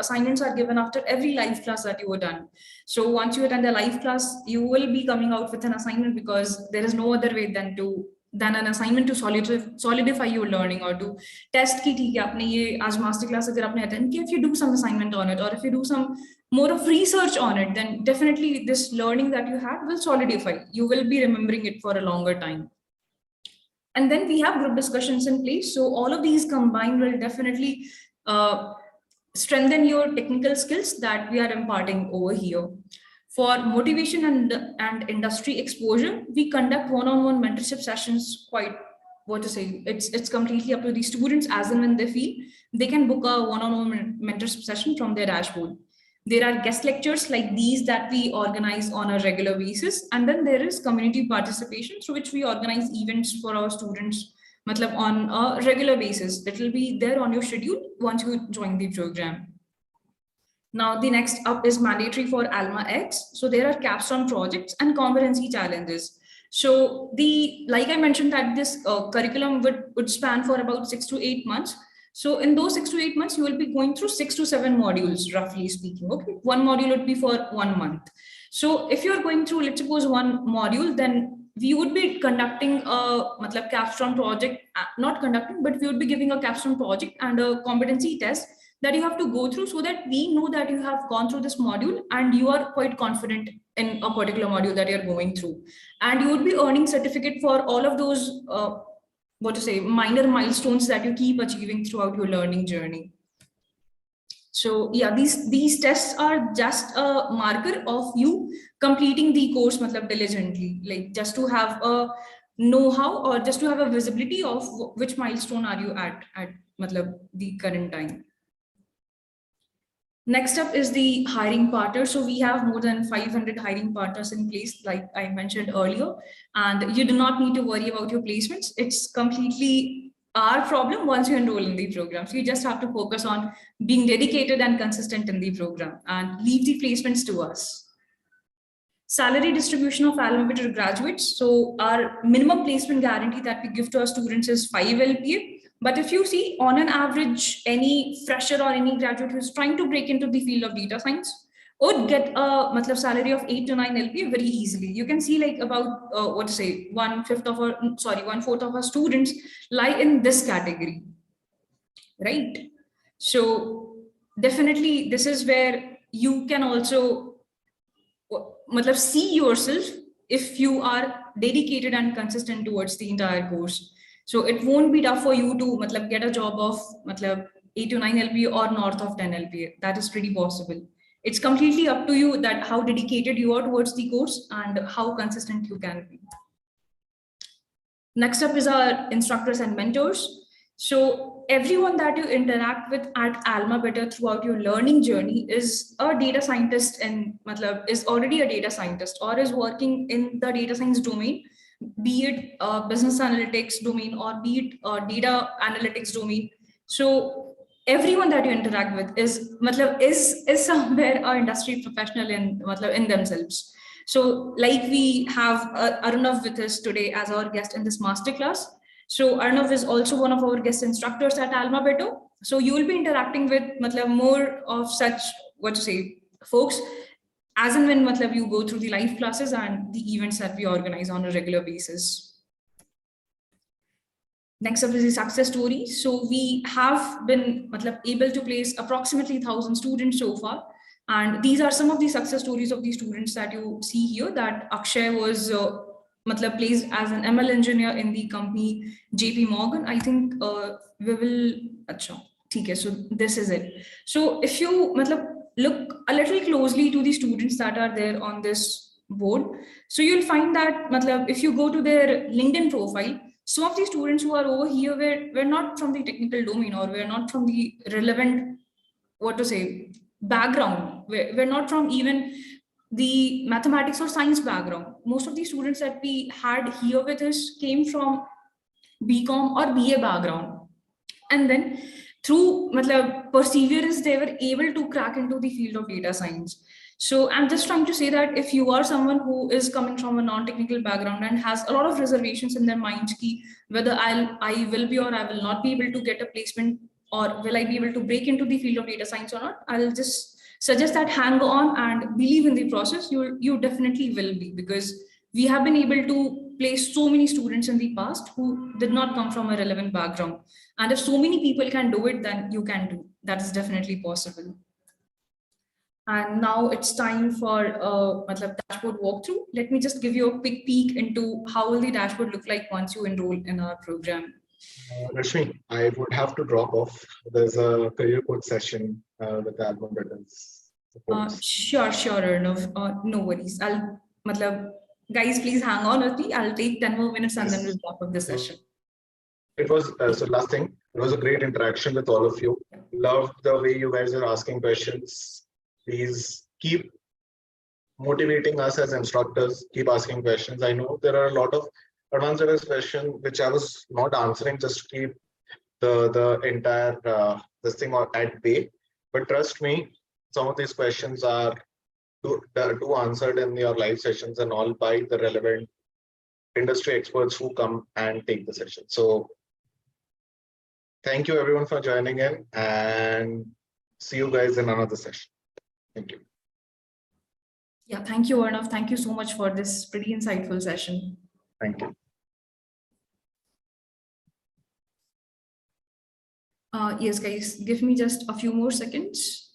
given after every live class that you were done. So once you attend a live class, you will be coming out with an assignment, because there is no other way than an assignment to solidify your learning, or to test ki theek hai aapne ye aaj master class agar aapne attend kiya, if you do some assignment on it, or if you do some more of research on it, then definitely this learning that you had will solidify. You will be remembering it for a longer time. And then we have group discussions in place. So all of these combined will definitely strengthen your technical skills that we are imparting over here. For motivation and industry exposure, we conduct one-on-one mentorship sessions quite, what to say, it's completely up to the students. As and when they feel, they can book a one-on-one mentorship session from their dashboard. There are guest lectures like these that we organize on a regular basis. And then there is community participation, through which we organize events for our students on a regular basis. It will be there on your schedule once you join the program. Now, the next up is mandatory for Alma X. So there are capstone projects and competency challenges. So like I mentioned, that this curriculum would span for about 6 to 8 months. So in those 6 to 8 months, you will be going through 6 to 7 modules, roughly speaking. Okay, one module would be for 1 month. So if you're going through, let's suppose, one module, then we would be conducting a capstone project, not conducting, but we would be giving a capstone project and a competency test that you have to go through, so that we know that you have gone through this module and you are quite confident in a particular module that you're going through. And you would be earning certificate for all of those minor milestones that you keep achieving throughout your learning journey. So yeah, these tests are just a marker of you completing the course diligently, like just to have a know-how, or just to have a visibility of which milestone are you at the current time. Next up is the hiring partner. So we have more than 500 hiring partners in place, like I mentioned earlier, and you do not need to worry about your placements. It's completely our problem once you enroll in the program. So you just have to focus on being dedicated and consistent in the program and leave the placements to us. Salary distribution of AlmaBetter graduates. So our minimum placement guarantee that we give to our students is 5 LPA. But if you see, on an average, any fresher or any graduate who's trying to break into the field of data science would get a salary of 8 to 9 LPA very easily. You can see like about 1/4 of our students lie in this category, right? So definitely this is where you can also see yourself if you are dedicated and consistent towards the entire course. So it won't be tough for you to get a job of 8 to 9 LPA or north of 10 LPA. That is pretty possible. It's completely up to you that how dedicated you are towards the course and how consistent you can be. Next up is our instructors and mentors. So everyone that you interact with at AlmaBetter throughout your learning journey is a data scientist and is already a data scientist or is working in the data science domain, be it business analytics domain or be it data analytics domain. So everyone that you interact with is somewhere an industry professional in themselves. So like we have Arnav with us today as our guest in this masterclass. So Arnav is also one of our guest instructors at AlmaBetter. So you will be interacting with more of such folks as and when you go through the live classes and the events that we organize on a regular basis. Next up is the success story. So we have been able to place approximately 1,000 students so far. And these are some of the success stories of the students that you see here, that Akshay was placed as an ML engineer in the company JP Morgan. I think we will, okay, so this is it. So if you look a little closely to the students that are there on this board, so you'll find that if you go to their LinkedIn profile, some of the students who are over here were not from the technical domain or were not from the relevant, background. We're not from even the mathematics or science background. Most of the students that we had here with us came from BCom or BA background. And then through perseverance, they were able to crack into the field of data science. So I'm just trying to say that if you are someone who is coming from a non-technical background and has a lot of reservations in their mind, ki whether I will be or I will not be able to get a placement, or will I be able to break into the field of data science or not, I'll just suggest that hang on and believe in the process. You definitely will be, because we have been able to place so many students in the past who did not come from a relevant background. And if so many people can do it, then you can do. That is definitely possible. And now it's time for dashboard walkthrough. Let me just give you a quick peek into how will the dashboard look like once you enroll in our program. Rashmi, I would have to drop off. There's a career coach session with AlmaBetter's support. Sure, Arnav. No worries. Guys, please hang on with me. I'll take 10 more minutes and then we'll wrap up the session. It was, so last thing, it was a great interaction with all of you. Loved the way you guys are asking questions. Please keep motivating us as instructors, keep asking questions. I know there are a lot of advanced levels questions which I was not answering just to keep the entire this thing at bay. But trust me, some of these questions are to answered in your live sessions and all by the relevant industry experts who come and take the session. So thank you everyone for joining in, and see you guys in another session. Thank you. Yeah, thank you, Arnav. Thank you so much for this pretty insightful session. Thank you. Yes, guys, give me just a few more seconds.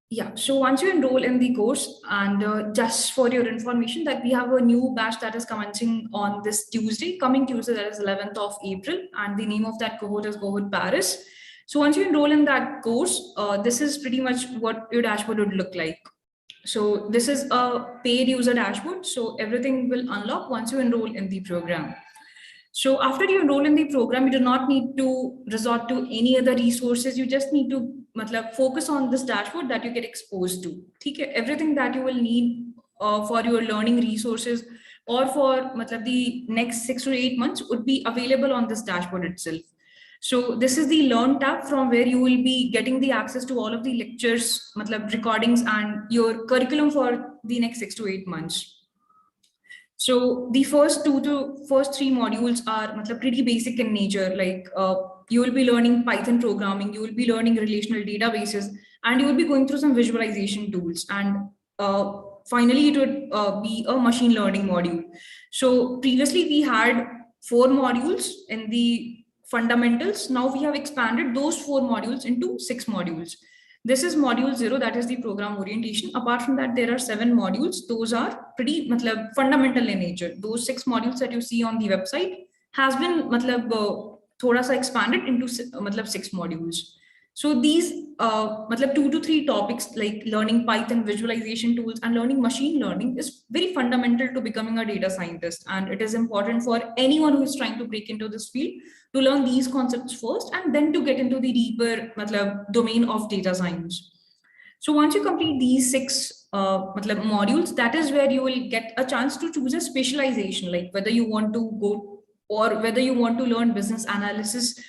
Yeah, so once you enroll in the course, and just for your information, that we have a new batch that is commencing on this Tuesday, coming Tuesday, that is 11th of April, and the name of that cohort is Cohort Paris. So once you enroll in that course, this is pretty much what your dashboard would look like. So this is a paid user dashboard. So everything will unlock once you enroll in the program. So after you enroll in the program, you do not need to resort to any other resources. You just need to focus on this dashboard that you get exposed to. Okay? Everything that you will need for your learning resources or for the next 6 to 8 months would be available on this dashboard itself. So this is the Learn tab, from where you will be getting the access to all of the lectures, recordings, and your curriculum for the next 6 to 8 months. So the first 3 modules are pretty basic in nature. Like you will be learning Python programming, you will be learning relational databases, and you will be going through some visualization tools. And finally, it would be a machine learning module. So previously we had 4 modules in the fundamentals. Now we have expanded those 4 modules into 6 modules. This is module 0, that is the program orientation. Apart from that, there are 7 modules. Those are pretty fundamental in nature. Those 6 modules that you see on the website has been thoda sa expanded into 6 modules. So these 2 to 3 topics, like learning Python, visualization tools, and learning machine learning, is very fundamental to becoming a data scientist. And it is important for anyone who is trying to break into this field to learn these concepts first, and then to get into the deeper domain of data science. So once you complete these 6 modules, that is where you will get a chance to choose a specialization, like whether you want to go or whether you want to learn business analysis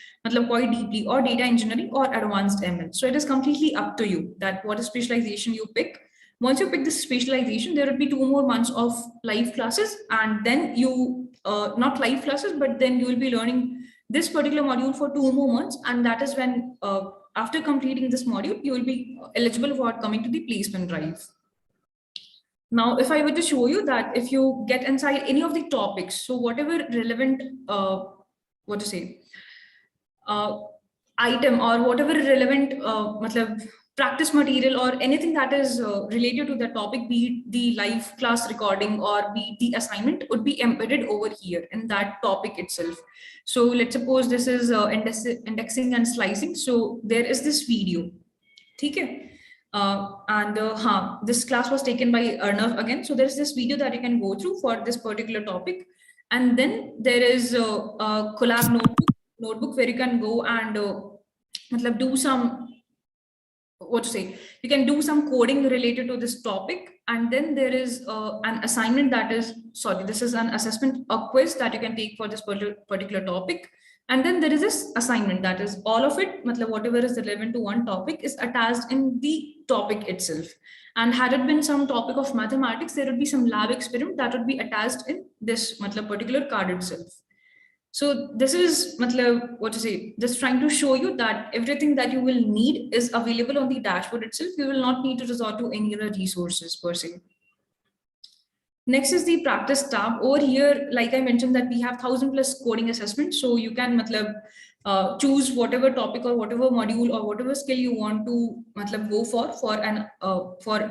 quite deeply, or data engineering, or advanced ML. So it is completely up to you that what specialization you pick. Once you pick this specialization, there will be 2 more months of live classes, and then you not live classes, but then you will be learning this particular module for 2 more months, and that is when after completing this module, you will be eligible for coming to the placement drive. Now, if I were to show you that if you get inside any of the topics, so whatever relevant, item, or whatever relevant practice material, or anything that is related to the topic, be it the live class recording or be it the assignment, would be embedded over here in that topic itself. So let's suppose this is indexing and slicing. So there is this video. Okay. This class was taken by Arnav again. So there's this video that you can go through for this particular topic. And then there is a collab notebook where you can go and do some, you can do some coding related to this topic. And then there is an assignment that is, this is an assessment, a quiz that you can take for this particular topic. And then there is this assignment, that is all of it, matlab whatever is relevant to one topic is attached in the topic itself. And had it been some topic of mathematics, there would be some lab experiment that would be attached in this matlab particular card itself. So this is matlab, what to say, just trying to show you that everything that you will need is available on the dashboard itself. You will not need to resort to any other resources per se. Next is the practice tab. Over here, like I mentioned, that we have 1,000+ coding assessments. So you can choose whatever topic or whatever module or whatever skill you want to go for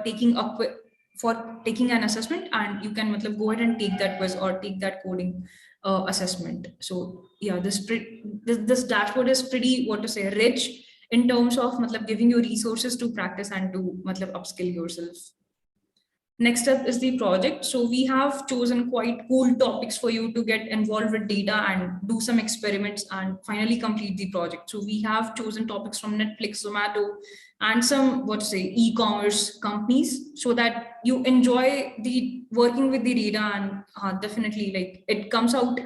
taking an assessment, and you can go ahead and take that quiz or take that coding assessment. So yeah, this dashboard is pretty, what to say, rich in terms of giving you resources to practice and to upskill yourself. Next up is the project. So we have chosen quite cool topics for you to get involved with data and do some experiments and finally complete the project. So we have chosen topics from Netflix, Zomato, and some, what to say, e-commerce companies, so that you enjoy the working with the data, and definitely like it comes out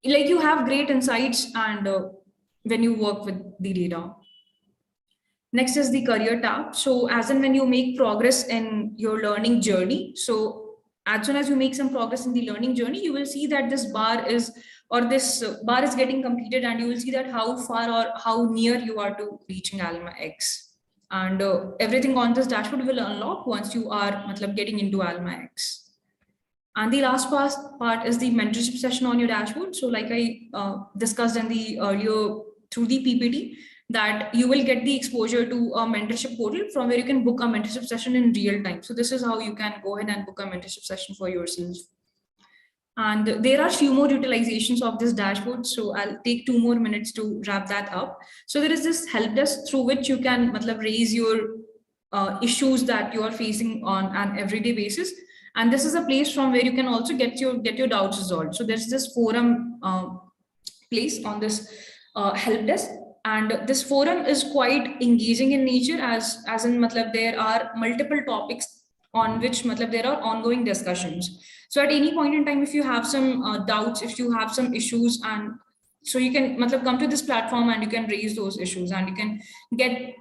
like you have great insights and when you work with the data. Next is the career tab. So as and when you make progress in your learning journey, so as soon as you make some progress in the learning journey, you will see that this bar is getting completed, and you will see that how far or how near you are to reaching Alma X. And everything on this dashboard will unlock once you are getting into Alma X. And the last part is the mentorship session on your dashboard. So like I discussed in the earlier through the PPT, that you will get the exposure to a mentorship portal from where you can book a mentorship session in real time. So this is how you can go ahead and book a mentorship session for yourself. And there are few more utilizations of this dashboard. So I'll take 2 more minutes to wrap that up. So there is this help desk through which you can raise your issues that you are facing on an everyday basis. And this is a place from where you can also get your doubts resolved. So there's this forum place on this help desk. And this forum is quite engaging in nature, as in there are multiple topics on which there are ongoing discussions. So at any point in time, if you have some doubts, if you have some issues, and so you can come to this platform and you can raise those issues, and you can get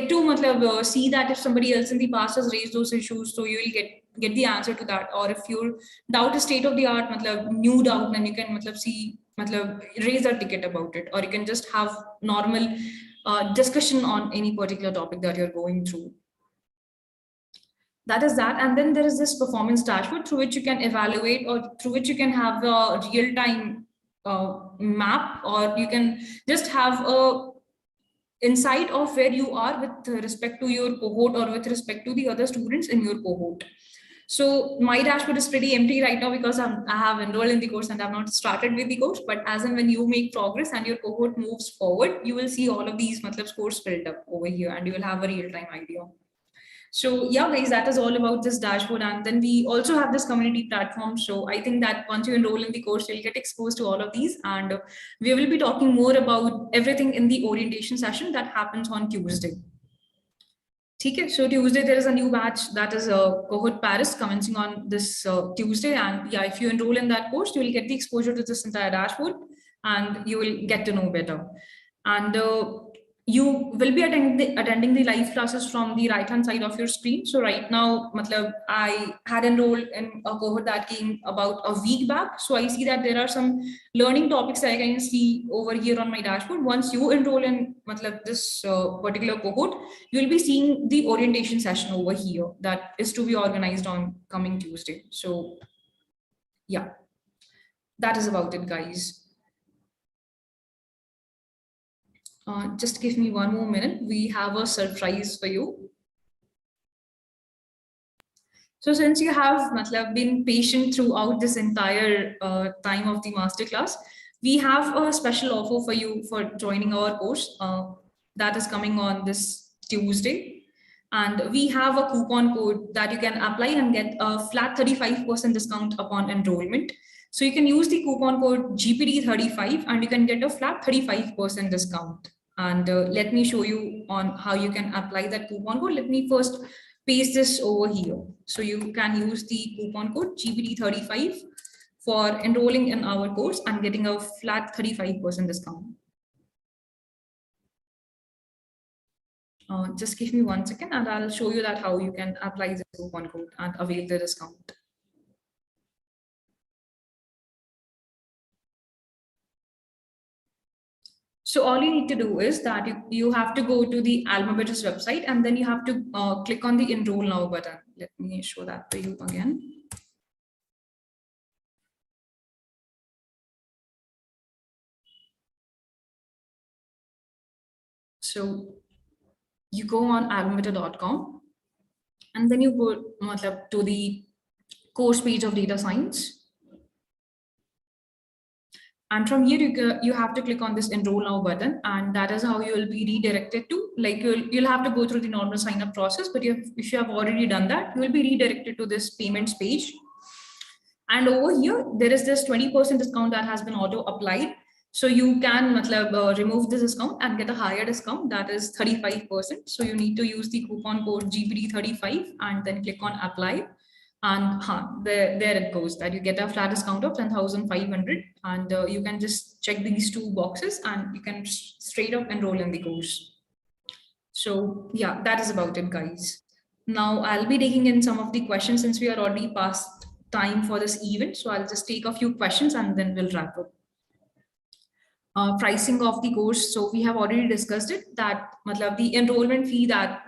to see that if somebody else in the past has raised those issues, so you will get the answer to that. Or if your doubt is state of the art, new doubt, then you can see raise a ticket about it, or you can just have normal discussion on any particular topic that you're going through. That is that. And then there is this performance dashboard through which you can evaluate, or through which you can have a real-time map, or you can just have a insight of where you are with respect to your cohort, or with respect to the other students in your cohort. So my dashboard is pretty empty right now because I have enrolled in the course and I've not started with the course. But as and when you make progress and your cohort moves forward, you will see all of these scores filled up over here, and you will have a real-time idea. So yeah, guys, that is all about this dashboard. And then we also have this community platform. So I think that once you enroll in the course, you'll get exposed to all of these. And we will be talking more about everything in the orientation session that happens on Tuesday. Okay, so Tuesday, there is a new batch, that is Cohort Paris, commencing on this Tuesday. And yeah, if you enroll in that course, you will get the exposure to this entire dashboard, and you will get to know better. And you will be attending the live classes from the right-hand side of your screen. So right now, I had enrolled in a cohort that came about a week back. So I see that there are some learning topics that I can see over here on my dashboard. Once you enroll in this particular cohort, you will be seeing the orientation session over here that is to be organized on coming Tuesday. So yeah, that is about it, guys. Just give me 1 more minute. We have a surprise for you. So since you have been patient throughout this entire time of the masterclass, we have a special offer for you for joining our course that is coming on this Tuesday. And we have a coupon code that you can apply and get a flat 35% discount upon enrollment. So you can use the coupon code GPT-35 and you can get a flat 35% discount. And let me show you on how you can apply that coupon code. Let me first paste this over here. So you can use the coupon code GPT-35 for enrolling in our course and getting a flat 35% discount. Just give me 1 second and I'll show you that how you can apply this coupon code and avail the discount. So all you need to do is that you have to go to the AlmaBetter's website and then you have to click on the Enroll Now button. Let me show that to you again. So you go on almabetter.com and then you go to the course page of data science. And from here, you have to click on this Enroll Now button, and that is how you will be redirected to, like you'll have to go through the normal sign up process, but if you have already done that, you will be redirected to this payments page. And over here, there is this 20% discount that has been auto applied. So you can remove this discount and get a higher discount, that is 35%. So you need to use the coupon code GPT35 and then click on apply. And there it goes, that you get a flat discount of 10,500, and you can just check these two boxes and you can straight up enroll in the course. So yeah, that is about it, guys. Now I'll be taking in some of the questions since we are already past time for this event. So I'll just take a few questions and then we'll wrap up. Pricing of the course. So we have already discussed it, that the enrollment fee that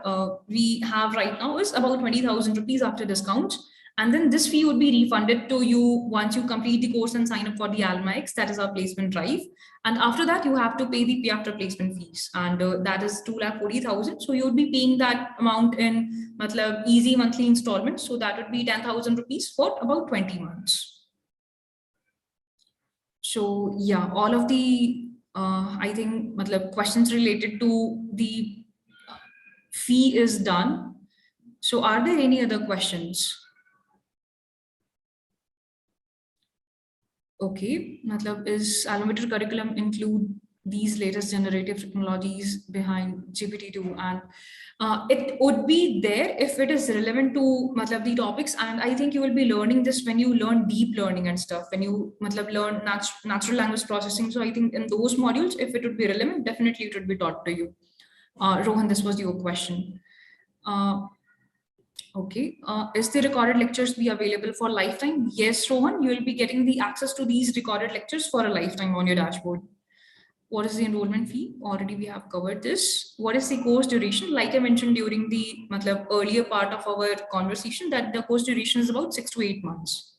we have right now is about 20,000 rupees after discounts. And then this fee would be refunded to you once you complete the course and sign up for the AlmaX, that is our placement drive. And after that, you have to pay the pay after placement fees. And that is 2,40,000. So you would be paying that amount in easy monthly installments. So that would be 10,000 rupees for about 20 months. So yeah, all of the, I think, questions related to the fee is done. So are there any other questions? Okay, is AlmaBetter curriculum include these latest generative technologies behind GPT-2? And it would be there if it is relevant to the topics. And I think you will be learning this when you learn deep learning and stuff, when you learn natural language processing. So I think in those modules, if it would be relevant, definitely it would be taught to you. Rohan, this was your question. Okay, is the recorded lectures be available for lifetime? Yes, Rohan, you will be getting the access to these recorded lectures for a lifetime on your dashboard. What is the enrollment fee? Already we have covered this. What is the course duration? Like I mentioned during the earlier part of our conversation, that the course duration is about 6 to 8 months.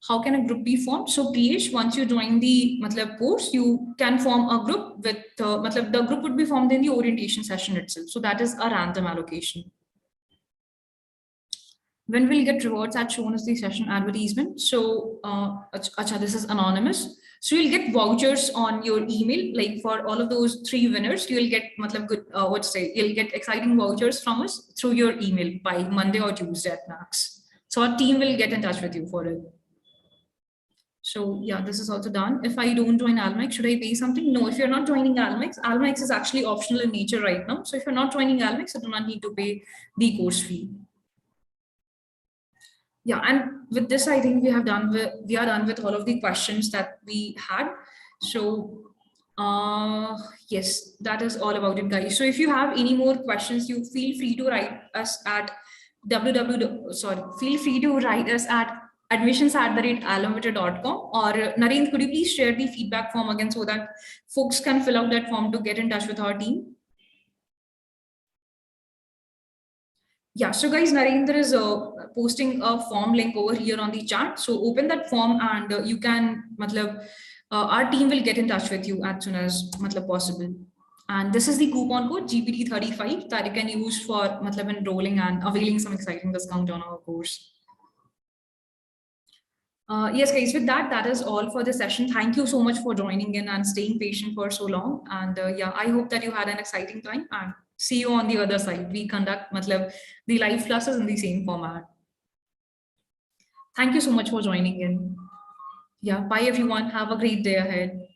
How can a group be formed? So Priyesh, once you join the course, you can form a group with, the group would be formed in the orientation session itself. So that is a random allocation. When we'll get rewards as shown as the session advertisement. So, acha, this is anonymous. So you'll get vouchers on your email, like for all of those 3 winners, you'll get good, you'll get exciting vouchers from us through your email by Monday or Tuesday at max. So our team will get in touch with you for it. So yeah, this is also done. If I don't join AlmaX, should I pay something? No, if you're not joining AlmaX, AlmaX is actually optional in nature right now. So if you're not joining AlmaX, you do not need to pay the course fee. Yeah, and with this, I think we are done with all of the questions that we had. So yes, that is all about it, guys. So if you have any more questions, you feel free to write us at admissions@almabetter.com, or Narendra, could you please share the feedback form again so that folks can fill out that form to get in touch with our team? Yeah, so guys, Narendra is posting a form link over here on the chat. So open that form and you can, our team will get in touch with you as soon as possible. And this is the coupon code GPT35 that you can use for enrolling and availing some exciting discount on our course. Yes, guys, with that is all for the session. Thank you so much for joining in and staying patient for so long. And yeah, I hope that you had an exciting time, and see you on the other side. We conduct the live classes in the same format. Thank you so much for joining in. Yeah, bye everyone. Have a great day ahead.